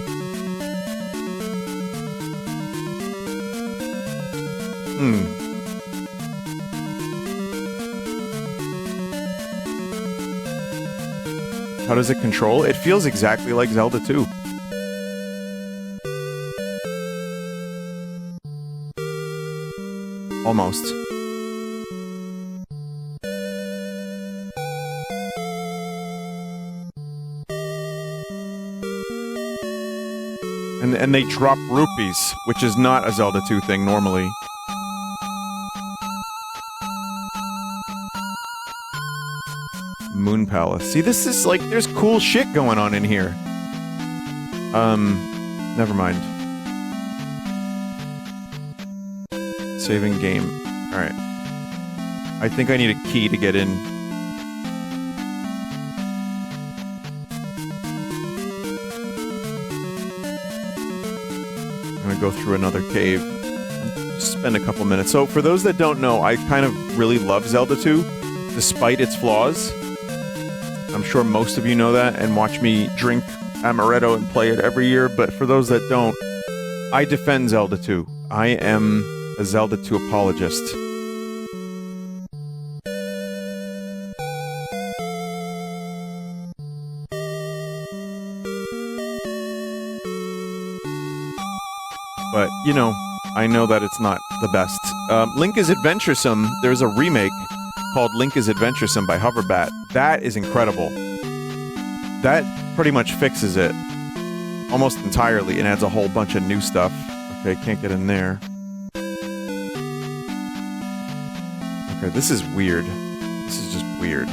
How does it control? It feels exactly like Zelda 2. Almost. And they drop rupees, which is not a Zelda 2 thing normally. Moon Palace. See, this is like, there's cool shit going on in here. Never mind. Saving game. Alright. I think I need a key to get in. I'm gonna go through another cave. Just spend a couple minutes. So, for those that don't know, I kind of really love Zelda 2, despite its flaws. I'm sure most of you know that and watch me drink amaretto and play it every year, but for those that don't, I defend Zelda 2. I am a Zelda 2 apologist. But, you know, I know that it's not the best. Link is Adventuresome. There's a remake called Link is Adventuresome by Hoverbat. That is incredible. That pretty much fixes it. Almost entirely, and adds a whole bunch of new stuff. Okay, can't get in there. Okay, this is weird. This is just weird.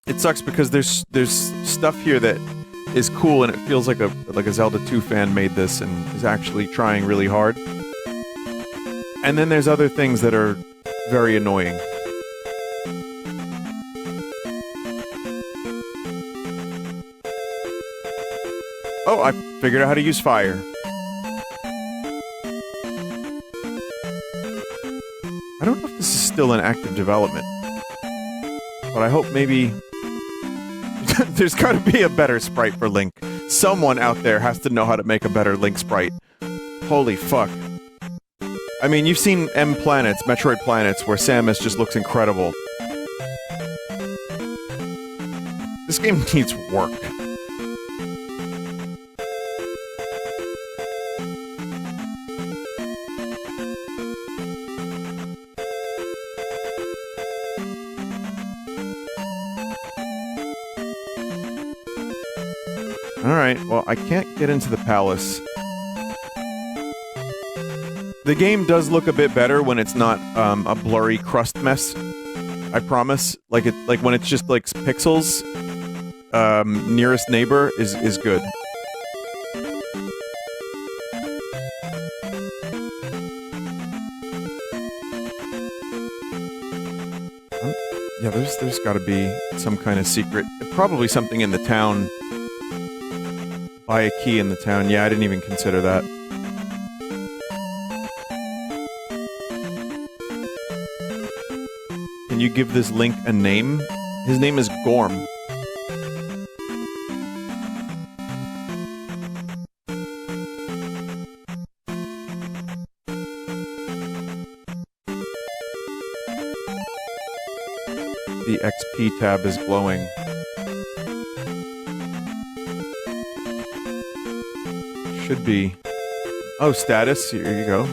It sucks because there's stuff here that is cool and it feels like a Zelda 2 fan made this and is actually trying really hard. And then there's other things that are very annoying. Oh, I figured out how to use fire. I don't know if this is still in active development, but I hope maybe... There's gotta be a better sprite for Link. Someone out there has to know how to make a better Link sprite. Holy fuck. I mean, you've seen M Planets, Metroid Planets, where Samus just looks incredible. This game needs work. Alright, well, I can't get into the palace. The game does look a bit better when it's not, a blurry crust mess. I promise. Like when it's just, like, pixels, nearest neighbor is good. Yeah, there's gotta be some kind of secret. Probably something in the town. Buy a key in the town. Yeah, I didn't even consider that. Can you give this Link a name? His name is Gorm. The XP tab is glowing. Should be. Oh, status. Here you go.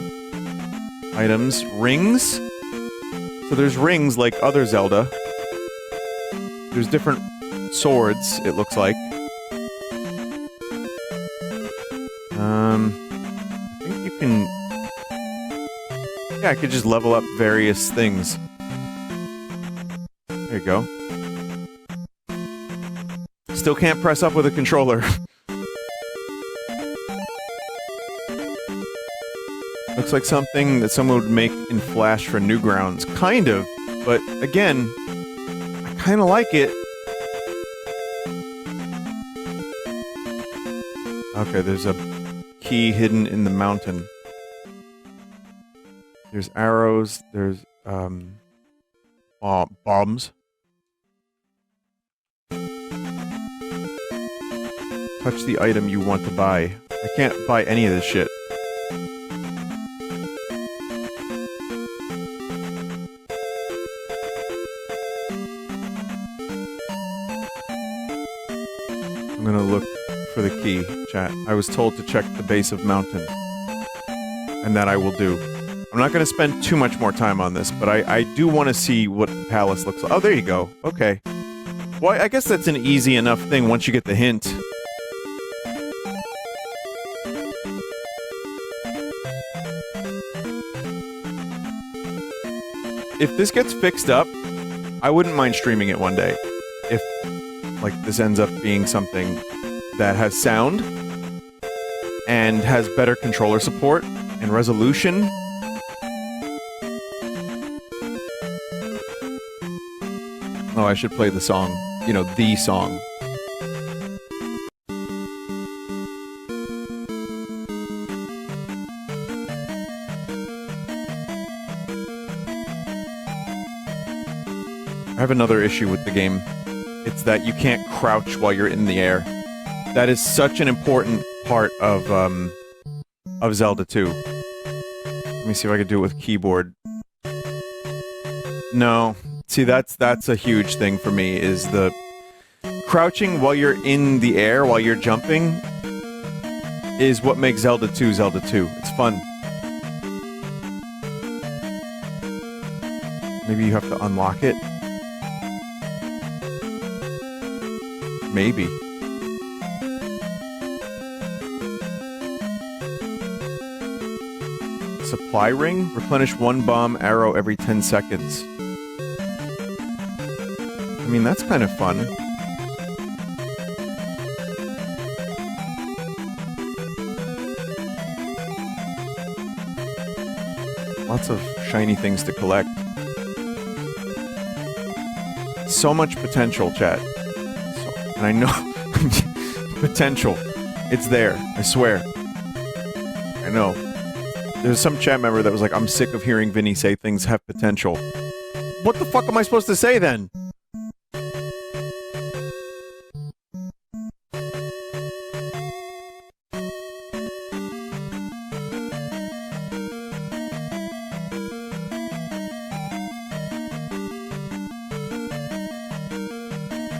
Items. Rings. So there's rings like other Zelda. There's different swords, it looks like. I think you can... Yeah, I could just level up various things. There you go. Still can't press up with a controller. Looks like something that someone would make in Flash for Newgrounds. Kind of, but again, I kind of like it. Okay, there's a key hidden in the mountain. There's arrows, there's, bombs. Touch the item you want to buy. I can't buy any of this shit. I'm gonna look for the key, chat. I was told to check the base of mountain. And that I will do. I'm not gonna spend too much more time on this, but I do want to see what the palace looks like. Oh, there you go. Okay. Well, I guess that's an easy enough thing once you get the hint. If this gets fixed up, I wouldn't mind streaming it one day. If, like, this ends up being something that has sound and has better controller support and resolution. Oh, I should play the song. You know, the song. I have another issue with the game. It's that you can't crouch while you're in the air. That is such an important part of Zelda 2. Let me see if I can do it with keyboard. No. See, that's a huge thing for me, is the crouching while you're in the air, while you're jumping, is what makes Zelda 2 Zelda 2. It's fun. Maybe you have to unlock it. Maybe. Supply ring? Replenish one bomb arrow every 10 seconds. I mean, that's kind of fun. Lots of shiny things to collect. So much potential, chat. And I know... potential. It's there. I swear. I know. There's some chat member that was like, I'm sick of hearing Vinny say things have potential. What the fuck am I supposed to say then?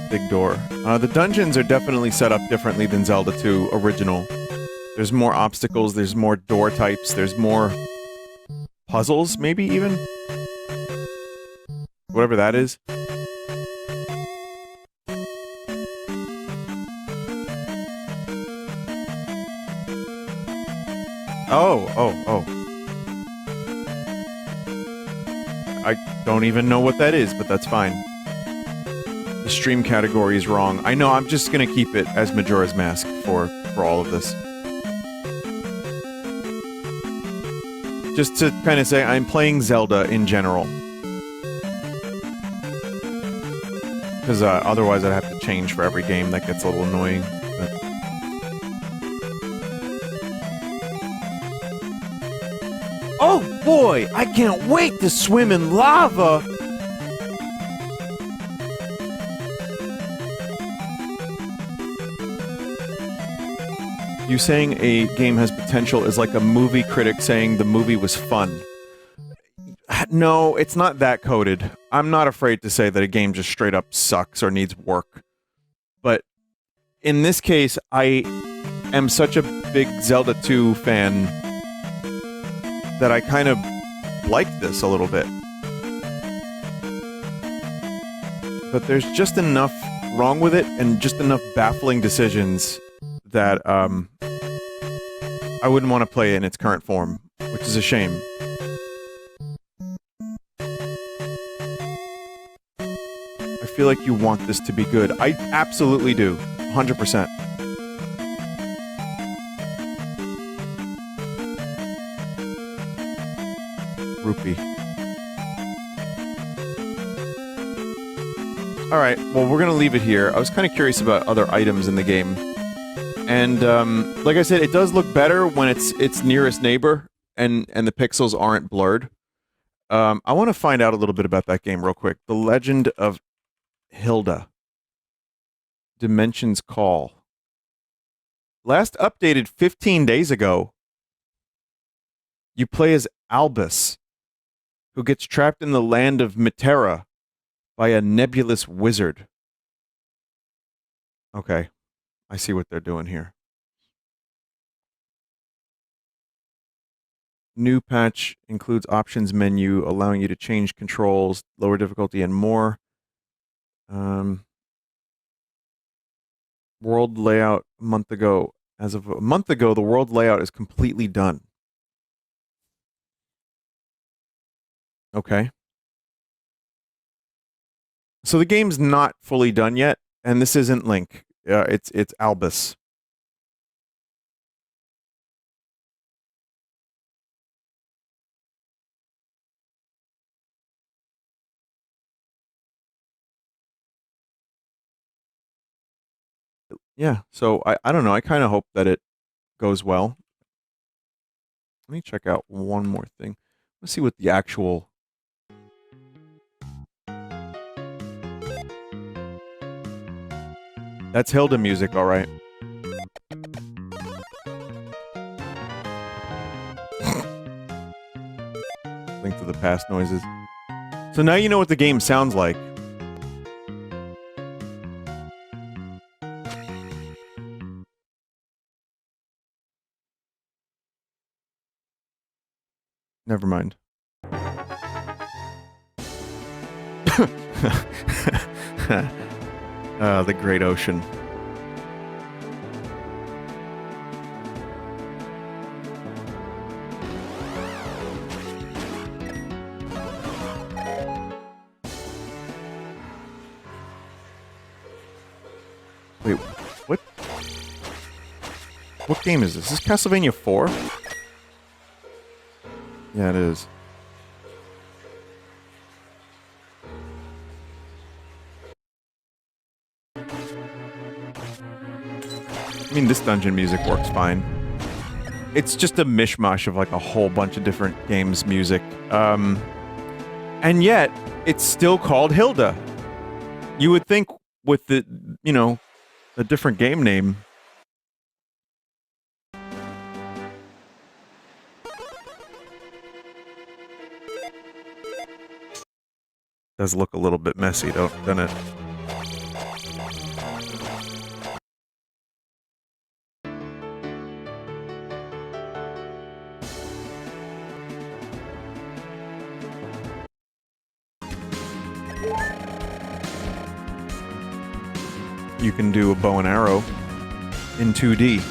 Big door. The dungeons are definitely set up differently than Zelda 2 original. There's more obstacles, there's more door types, there's more puzzles, maybe even? Whatever that is. Oh. I don't even know what that is, but that's fine. The stream category is wrong. I know, I'm just gonna keep it as Majora's Mask for all of this. Just to kind of say, I'm playing Zelda in general. Because otherwise I'd have to change for every game. That gets a little annoying. But... Oh boy! I can't wait to swim in lava! You saying a game has potential is like a movie critic saying the movie was fun. No, it's not that coded. I'm not afraid to say that a game just straight up sucks or needs work. But in this case, I am such a big Zelda 2 fan that I kind of like this a little bit. But there's just enough wrong with it and just enough baffling decisions that I wouldn't want to play it in its current form, which is a shame. I feel like you want this to be good. I absolutely do. 100%. Rupee. Alright, well, we're gonna leave it here. I was kind of curious about other items in the game. And, like I said, it does look better when it's its nearest neighbor, and the pixels aren't blurred. I want to find out a little bit about that game real quick. The Legend of Hilda. Dimensions Call. Last updated 15 days ago. You play as Albus, who gets trapped in the land of Mitera by a nebulous wizard. Okay. I see what they're doing here. New patch includes options menu, allowing you to change controls, lower difficulty, and more. World layout a month ago. As of a month ago, the world layout is completely done. Okay. So the game's not fully done yet, and this isn't Link. It's Albus. Yeah, so I don't know. I kind of hope that it goes well. Let me check out one more thing. Let's see what the actual... That's Hilda music, all right. Link to the past noises. So now you know what the game sounds like. Never mind. The Great Ocean. Wait, what? What game is this? Is this Castlevania 4? Yeah, it is. I mean, this dungeon music works fine. It's just a mishmash of like a whole bunch of different games music. And yet, it's still called Hilda. You would think with the, you know, a different game name. Does look a little bit messy, doesn't it? You can do a bow and arrow in 2D.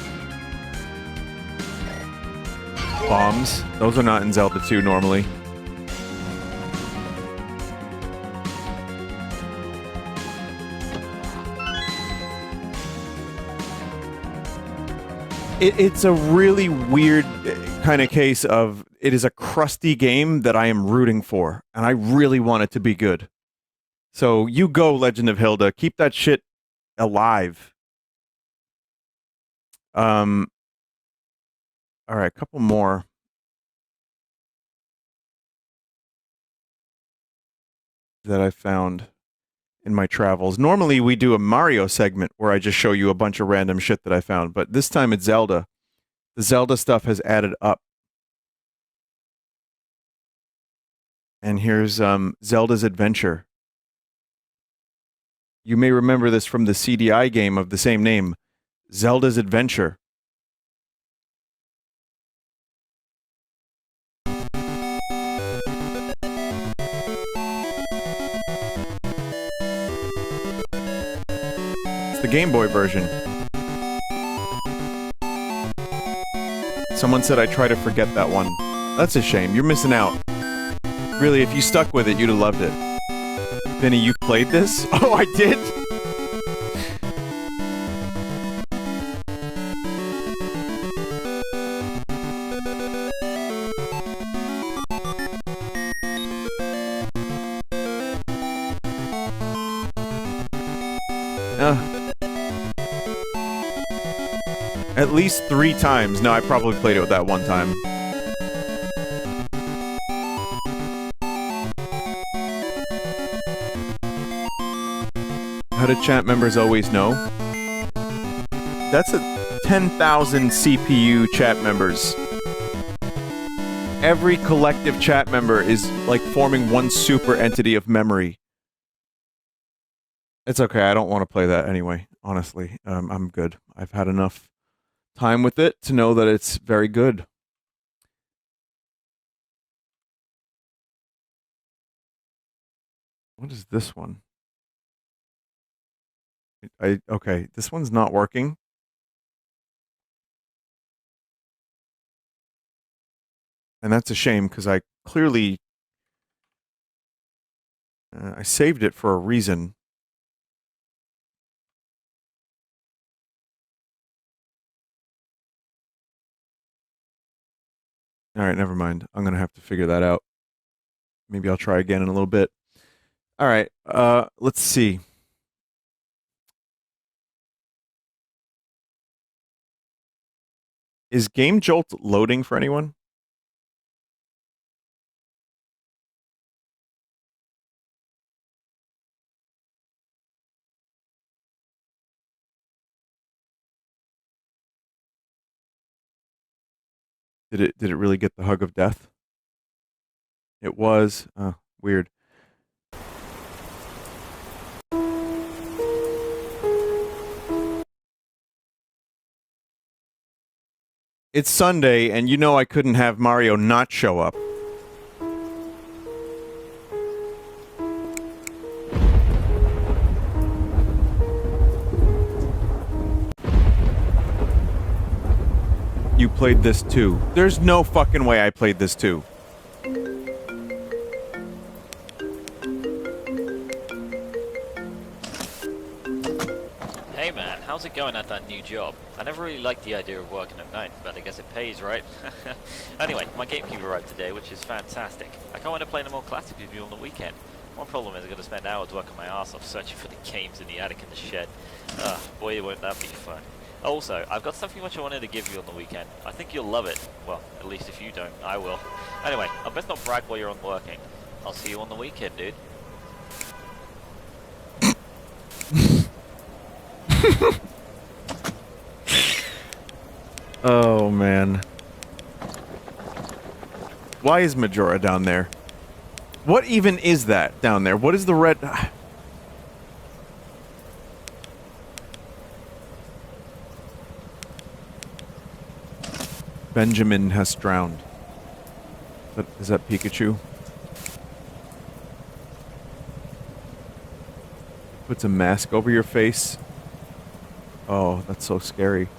Bombs. Those are not in Zelda 2 normally. It's a really weird kind of case of it is a crusty game that I am rooting for, and I really want it to be good. So you go, Legend of Hilda. Keep that shit alive. All right, a couple more. That I found in my travels. Normally we do a Mario segment where I just show you a bunch of random shit that I found, but this time it's Zelda. The Zelda stuff has added up. And here's Zelda's Adventure. You may remember this from the CDI game of the same name, Zelda's Adventure. It's the Game Boy version. Someone said I try to forget that one. That's a shame. You're missing out. Really, if you stuck with it, you'd have loved it. Vinny, you played this? Oh, I did? At least 3 times. No, I probably played it that one time. How do chat members always know? That's a 10,000 CPU chat members. Every collective chat member is like forming one super entity of memory. It's okay, I don't want to play that anyway, honestly. I'm good. I've had enough time with it to know that it's very good. What is this one? Okay, this one's not working. And that's a shame because I clearly I saved it for a reason. All right, never mind. I'm going to have to figure that out. Maybe I'll try again in a little bit. All right, let's see. Is Game Jolt loading for anyone? Did it really get the hug of death? It was weird. It's Sunday, and you know I couldn't have Mario not show up. You played this too. There's no fucking way I played this too. Hey man, how's it going at that new job? I never really liked the idea of working at night, but I guess it pays, right? Anyway, my GameCube arrived today, which is fantastic. I can't wait to play the more classics with you on the weekend. One problem is I'm going to spend hours working my ass off searching for the games in the attic in the shed. Boy, won't that be fun. Also, I've got something which I wanted to give you on the weekend. I think you'll love it. Well, at least if you don't, I will. Anyway, I'll best not brag while you're on working. I'll see you on the weekend, dude. Oh, man. Why is Majora down there? What even is that down there? What is the red... Benjamin has drowned. Is that Pikachu? Puts a mask over your face. Oh, that's so scary.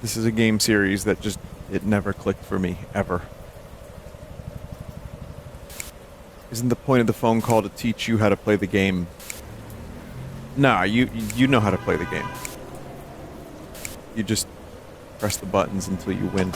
This is a game series that just, it never clicked for me, ever. Isn't the point of the phone call to teach you how to play the game? Nah, you know how to play the game. You just press the buttons until you win.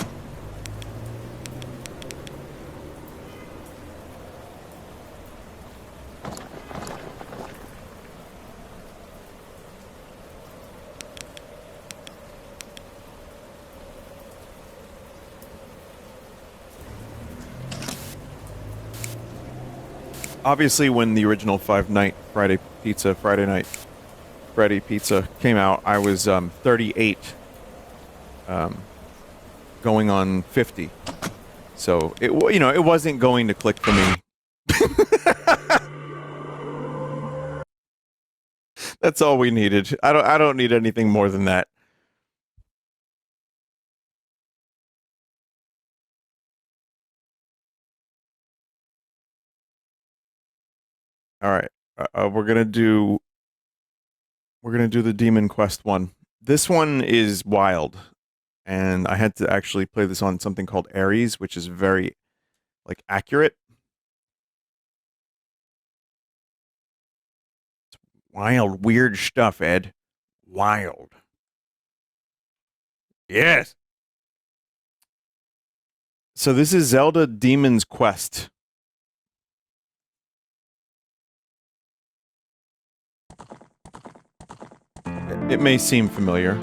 Obviously, when the original Five Night Friday Night Freddy Pizza came out, I was 38, going on 50. So it it wasn't going to click for me. That's all we needed. I don't need anything more than that. All right. We're gonna do the Demon Quest one. This one is wild, and I had to actually play this on something called Ares, which is very like accurate. It's wild, weird stuff, Ed. Wild. Yes. So this is Zelda Demon's Quest. It may seem familiar.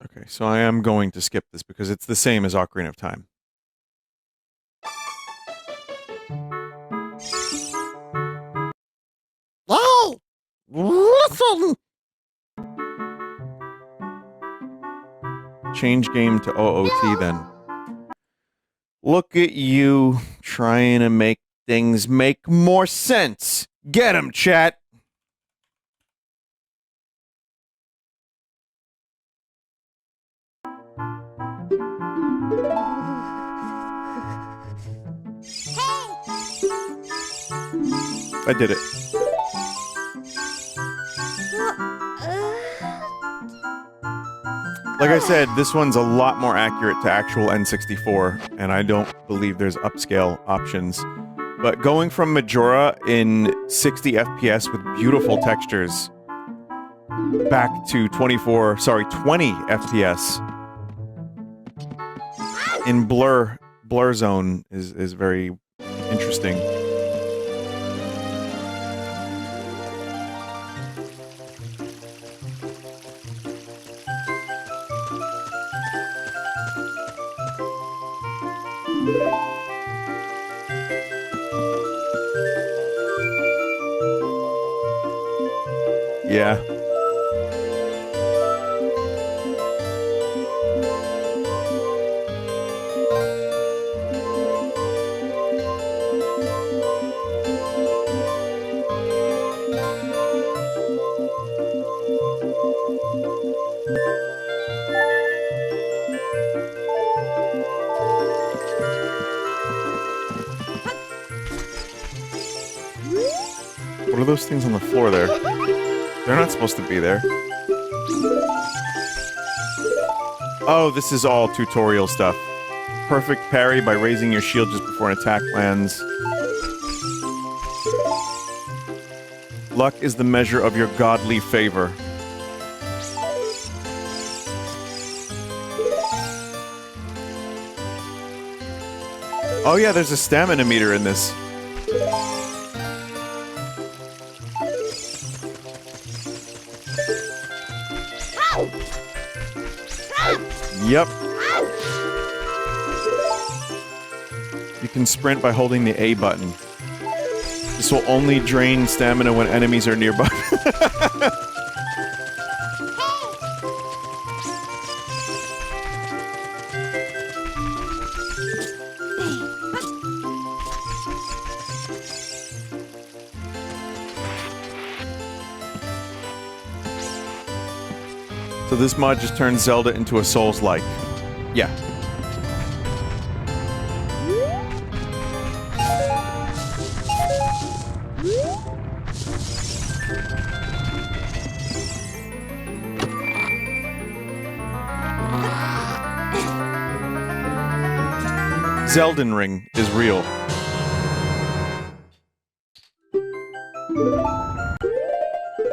Okay, so I am going to skip this because it's the same as Ocarina of Time. Hey! Listen! Change game to OOT then. Look at you trying to make things make more sense. Get 'em, chat. I did it. Like I said, this one's a lot more accurate to actual N64, and I don't believe there's upscale options. But going from Majora in 60 FPS with beautiful textures back to 20 FPS in blur zone is very interesting. Yeah. What are those things on the floor there? They're not supposed to be there. Oh, this is all tutorial stuff. Perfect parry by raising your shield just before an attack lands. Luck is the measure of your godly favor. Oh yeah, there's a stamina meter in this. Yep. You can sprint by holding the A button. This will only drain stamina when enemies are nearby. So this mod just turns Zelda into a Souls-like. Yeah. Zelden Ring is real.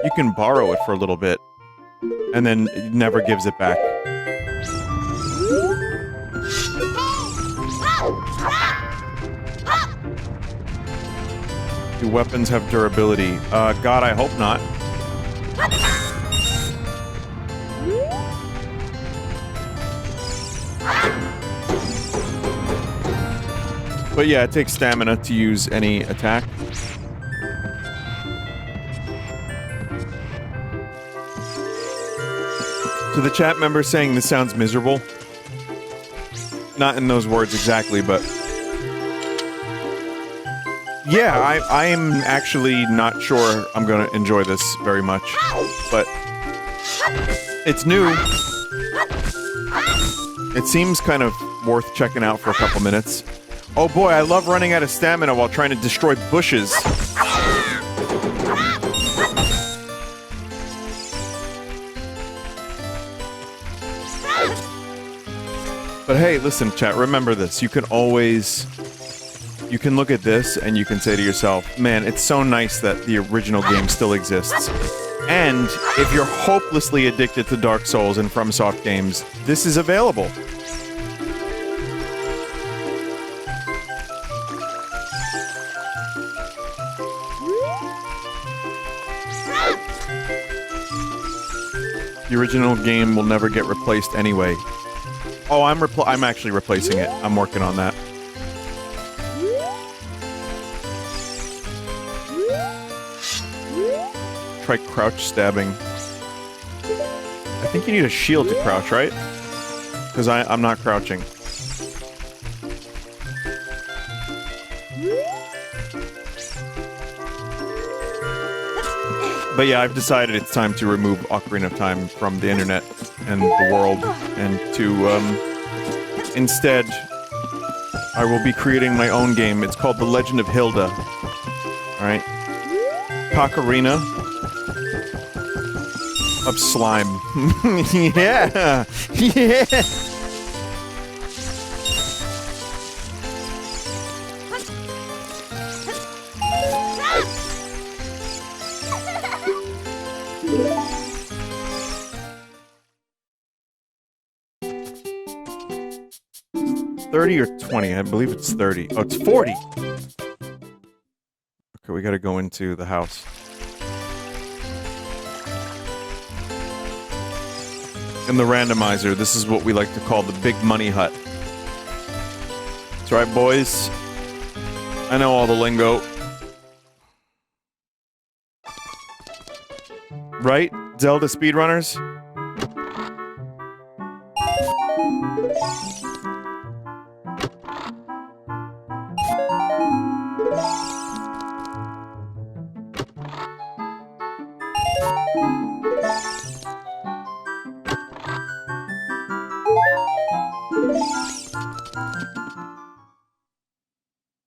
You can borrow it for a little bit, and then it never gives it back. Do weapons have durability? God, I hope not. But yeah, it takes stamina to use any attack. To the chat member saying this sounds miserable. Not in those words exactly, but... Yeah, I am actually not sure I'm gonna enjoy this very much. But... it's new. It seems kind of worth checking out for a couple minutes. Oh boy, I love running out of stamina while trying to destroy bushes. But hey, listen, chat, remember this. You can always... You can look at this and you can say to yourself, man, it's so nice that the original game still exists. And if you're hopelessly addicted to Dark Souls and FromSoft games, this is available. The original game will never get replaced anyway. Oh, I'm actually replacing it. I'm working on that. Try crouch stabbing. I think you need a shield to crouch, right? Because I'm not crouching. But yeah, I've decided it's time to remove Ocarina of Time from the internet and the world, and to, instead, I will be creating my own game. It's called The Legend of Hilda. Alright? Ocarina of Slime. Yeah! Yeah! $30 or $20? I believe it's 30. Oh, it's 40! Okay, we gotta go into the house. In the randomizer, this is what we like to call the Big Money Hut. That's right, boys. I know all the lingo. Right? Zelda speedrunners?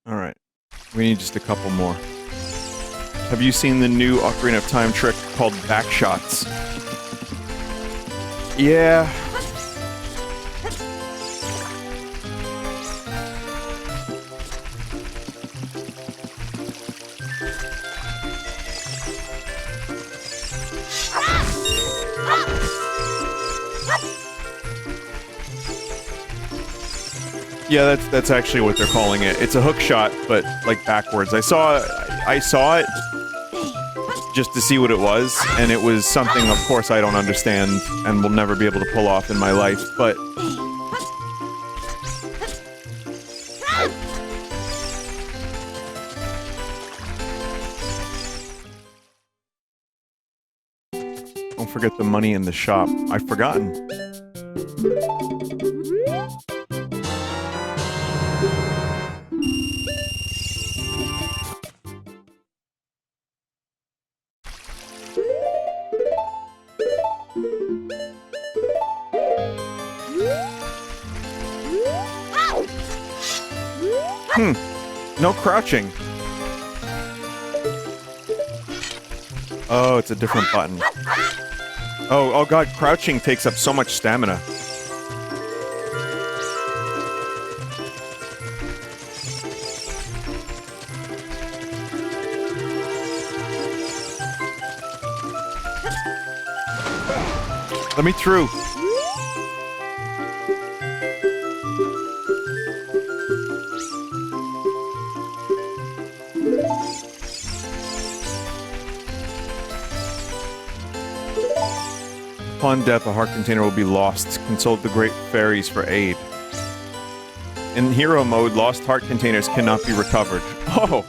Alright. We need just a couple more. Have you seen the new Ocarina of Time trick called backshots? Yeah. Yeah, that's actually what they're calling it. It's a hook shot, but like backwards. I saw it just to see what it was, and it was something, of course, I don't understand and will never be able to pull off in my life, but... Don't forget the money in the shop. I've forgotten. No crouching. Oh, it's a different button. Oh god, crouching takes up so much stamina. Let me through. Upon death, a heart container will be lost. Consult the great fairies for aid. In hero mode, lost heart containers cannot be recovered. Oh!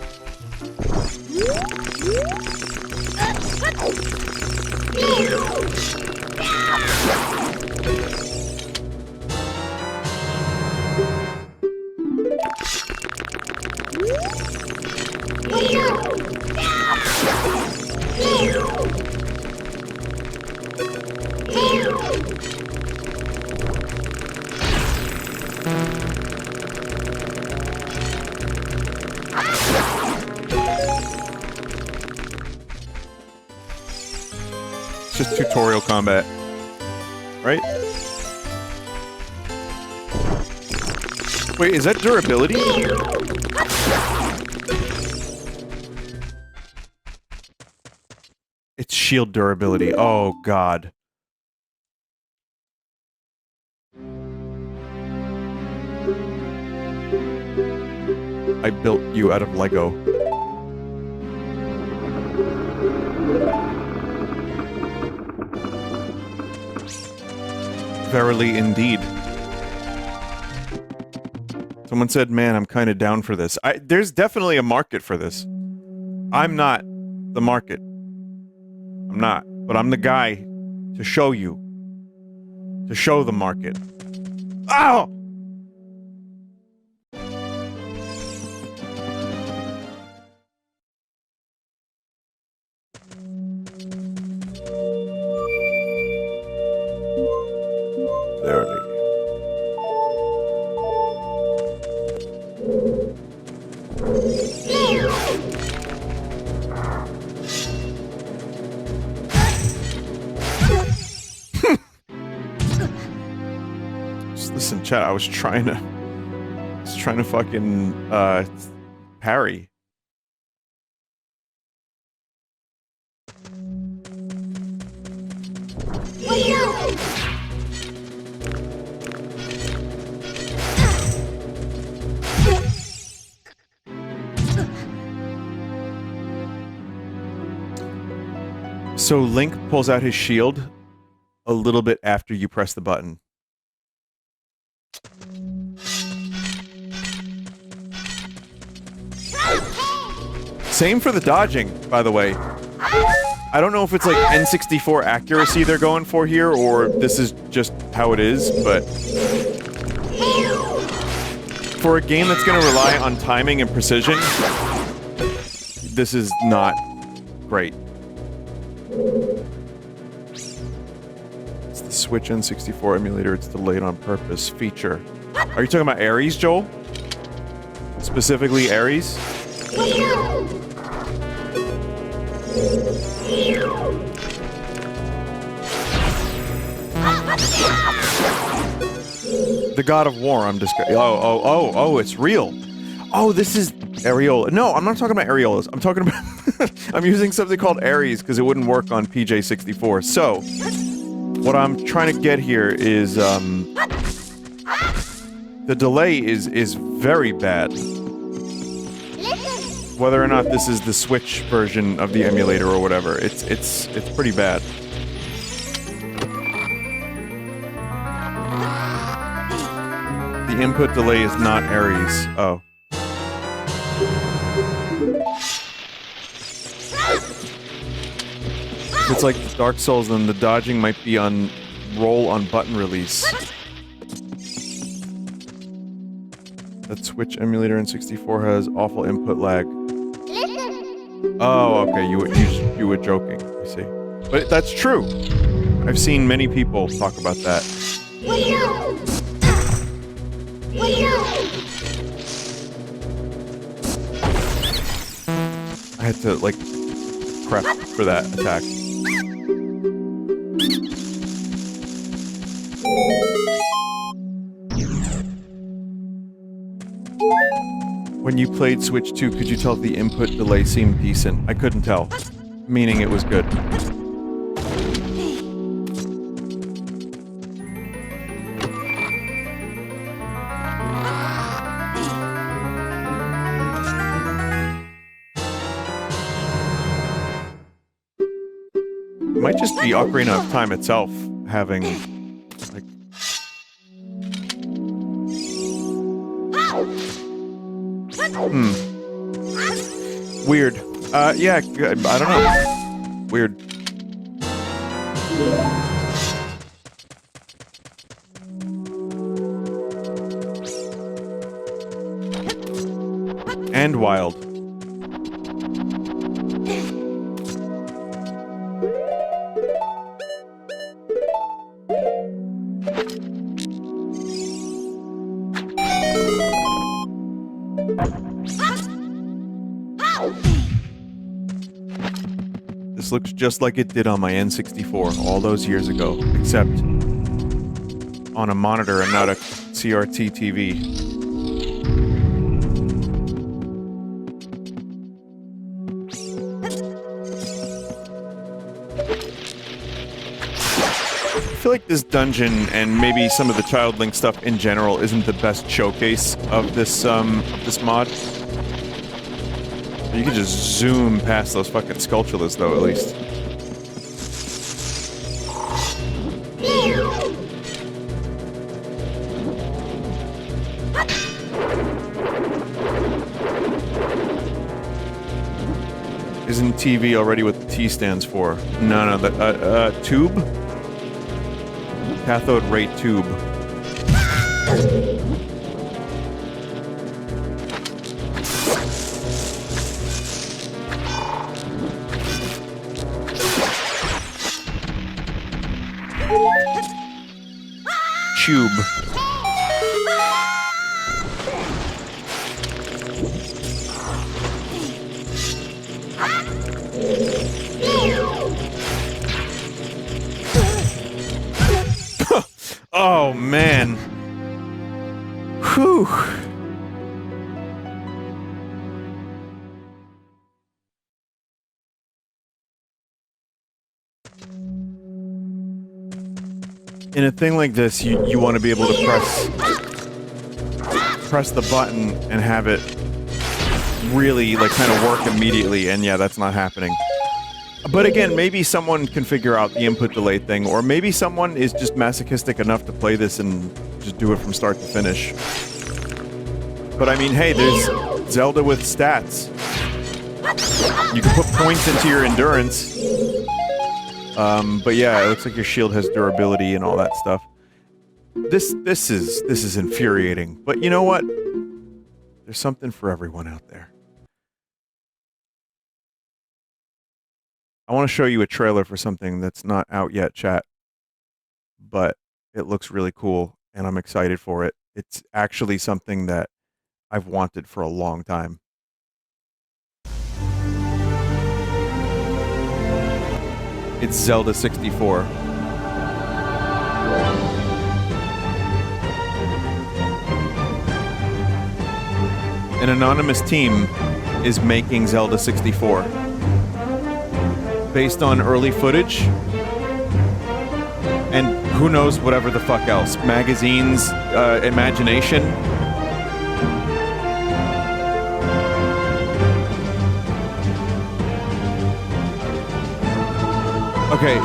It's just tutorial combat. Right? Wait, is that durability? It's shield durability. Oh, God. I built you out of Lego. Verily indeed. Someone said, man, I'm kind of down for this. There's definitely a market for this. I'm not the market. I'm not. But I'm the guy to show you. To show the market. Ow! Verily. Just listen, chat. I was trying to fucking parry. So Link pulls out his shield a little bit after you press the button. Same for the dodging, by the way. I don't know if it's like N64 accuracy they're going for here, or this is just how it is, but for a game that's going to rely on timing and precision, this is not great. It's the Switch N64 emulator. It's delayed on purpose feature. Are you talking about Ares, Joel? Specifically Ares? The God of War, I'm just... Oh, it's real. Oh, this is Areola. No, I'm not talking about Areolas. I'm talking about... I'm using something called Ares because it wouldn't work on PJ64. So, what I'm trying to get here is, the delay is very bad. Whether or not this is the Switch version of the emulator or whatever, it's pretty bad. The input delay is not Ares. Oh. If it's like Dark Souls, then the dodging might be on roll on button release. That Switch emulator in 64 has awful input lag. Oh, okay, you were joking, I see. But that's true. I've seen many people talk about that. I had to, like, prep for that attack. When you played Switch 2, could you tell if the input delay seemed decent? I couldn't tell. Meaning it was good. might just be Ocarina of Time itself having like weird. Yeah, I don't know. Weird. And wild. This looks just like it did on my N64 all those years ago, except on a monitor and not a CRT TV. I feel like this dungeon and maybe some of the Child Link stuff in general isn't the best showcase of this mod. You can just zoom past those fucking sculptures, though, at least. Isn't TV already what the T stands for? No, the tube? Cathode ray tube. Tube. Oh, man. Whew. In a thing like this, you want to be able to press the button and have it really, like, kind of work immediately, and yeah, that's not happening. But again, maybe someone can figure out the input delay thing, or maybe someone is just masochistic enough to play this and just do it from start to finish. But I mean, hey, there's Zelda with stats. You can put points into your endurance. But yeah, it looks like your shield has durability and all that stuff. This is infuriating. But you know what? There's something for everyone out there. I want to show you a trailer for something that's not out yet, chat. But it looks really cool, and I'm excited for it. It's actually something that I've wanted for a long time. It's Zelda 64. An anonymous team is making Zelda 64. Based on early footage, and who knows whatever the fuck else. Magazines, imagination. Okay,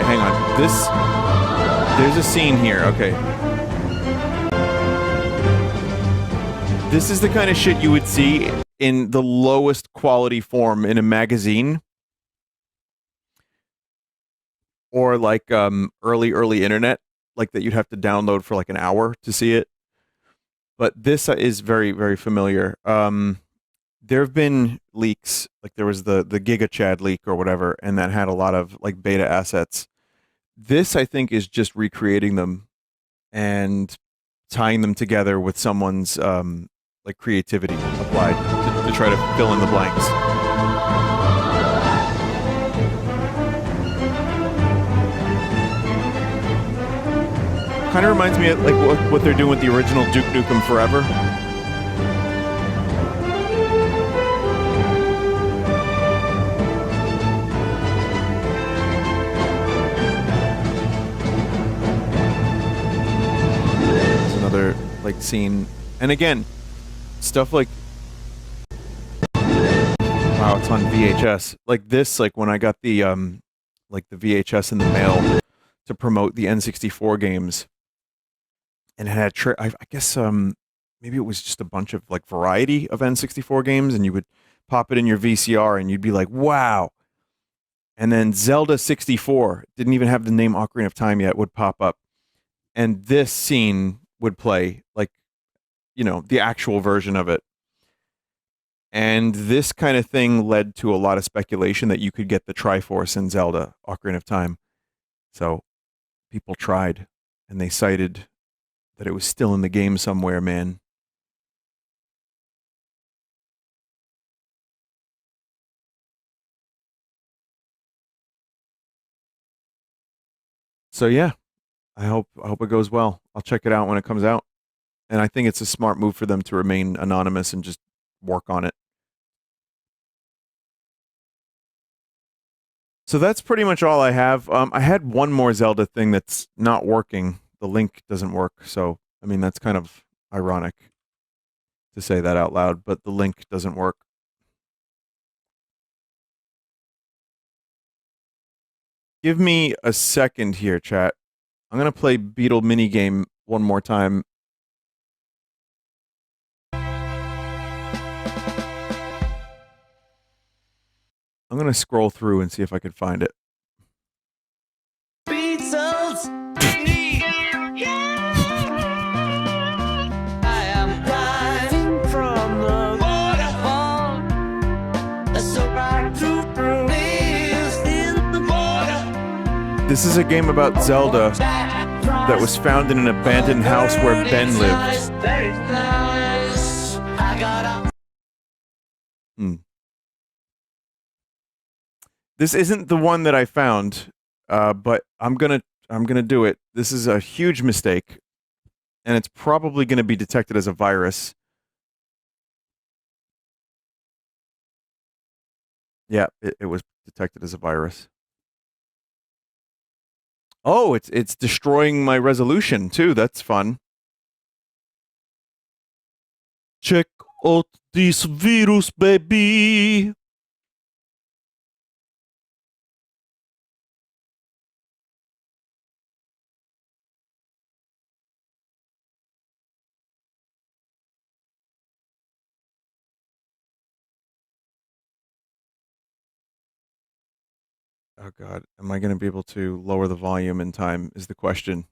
hang on. There's a scene here, okay. This is the kind of shit you would see in the lowest quality form in a magazine. Or like early internet, like that you'd have to download for like an hour to see it. But this is very, very familiar. There have been leaks, like there was the Giga Chad leak or whatever, and that had a lot of like beta assets. This, I think, is just recreating them and tying them together with someone's like creativity applied to try to fill in the blanks. Kind of reminds me of like what they're doing with the original Duke Nukem Forever. It's another like scene, and again, stuff like wow, it's on VHS. Like this, like when I got the like the VHS in the mail to promote the N64 games, and it had I guess maybe it was just a bunch of like variety of N64 games, and you would pop it in your VCR, and you'd be like, wow. And then Zelda 64 didn't even have the name Ocarina of Time yet would pop up, and this scene would play, like, you know, the actual version of it. And this kind of thing led to a lot of speculation that you could get the Triforce in Zelda Ocarina of Time. So people tried, and they cited that it was still in the game somewhere, man. So yeah, I hope it goes well. I'll check it out when it comes out. And I think it's a smart move for them to remain anonymous and just work on it. So that's pretty much all I have. I had one more Zelda thing that's not working. The link doesn't work. So, I mean, that's kind of ironic to say that out loud, but the link doesn't work. Give me a second here, chat. I'm going to play Beetle Minigame one more time. I'm going to scroll through and see if I can find it. Beatles. I am diving from the waterfall. So I live in the water. This is a game about Zelda that was found in an abandoned house where Ben lived. This isn't the one that I found, but I'm gonna do it. This is a huge mistake, and it's probably gonna be detected as a virus. Yeah, it was detected as a virus. Oh, it's destroying my resolution too. That's fun. Check out this virus, baby. Oh God, am I going to be able to lower the volume in time is the question.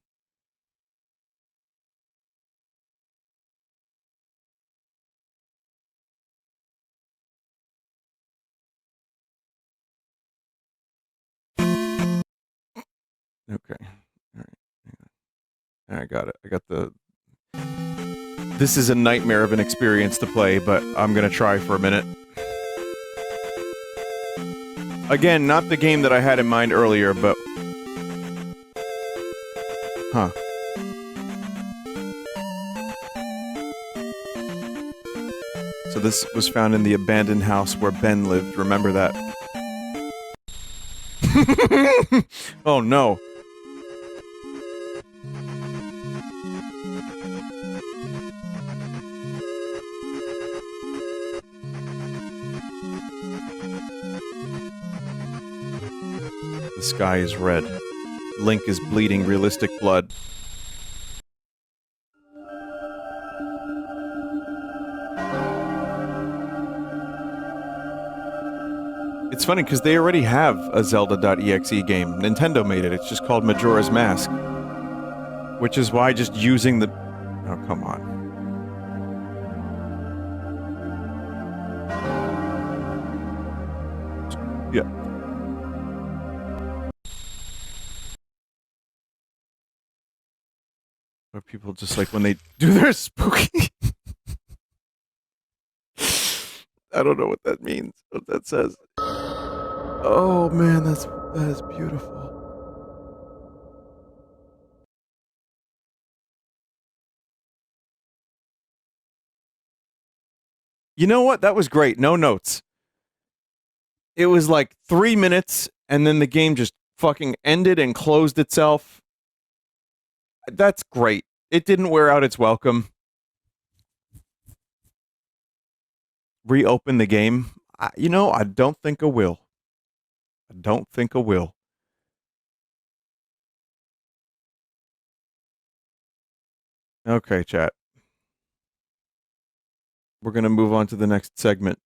Okay. All right. I got it. I got the... This is a nightmare of an experience to play, but I'm going to try for a minute. Again, not the game that I had in mind earlier, but... Huh. So this was found in the abandoned house where Ben lived. Remember that. Oh no. The sky is red. Link is bleeding realistic blood. It's funny because they already have a Zelda.exe game. Nintendo made it. It's just called Majora's Mask. Which is why just using the... Oh, come on. Yeah. Or people just like when they do their spooky... I don't know what that means, what that says. Oh man, that is beautiful. You know what? That was great. No notes. It was like 3 minutes, and then the game just fucking ended and closed itself. That's great. It didn't wear out its welcome. Reopen the game. I don't think I will. I don't think I will. Okay, chat. We're going to move on to the next segment.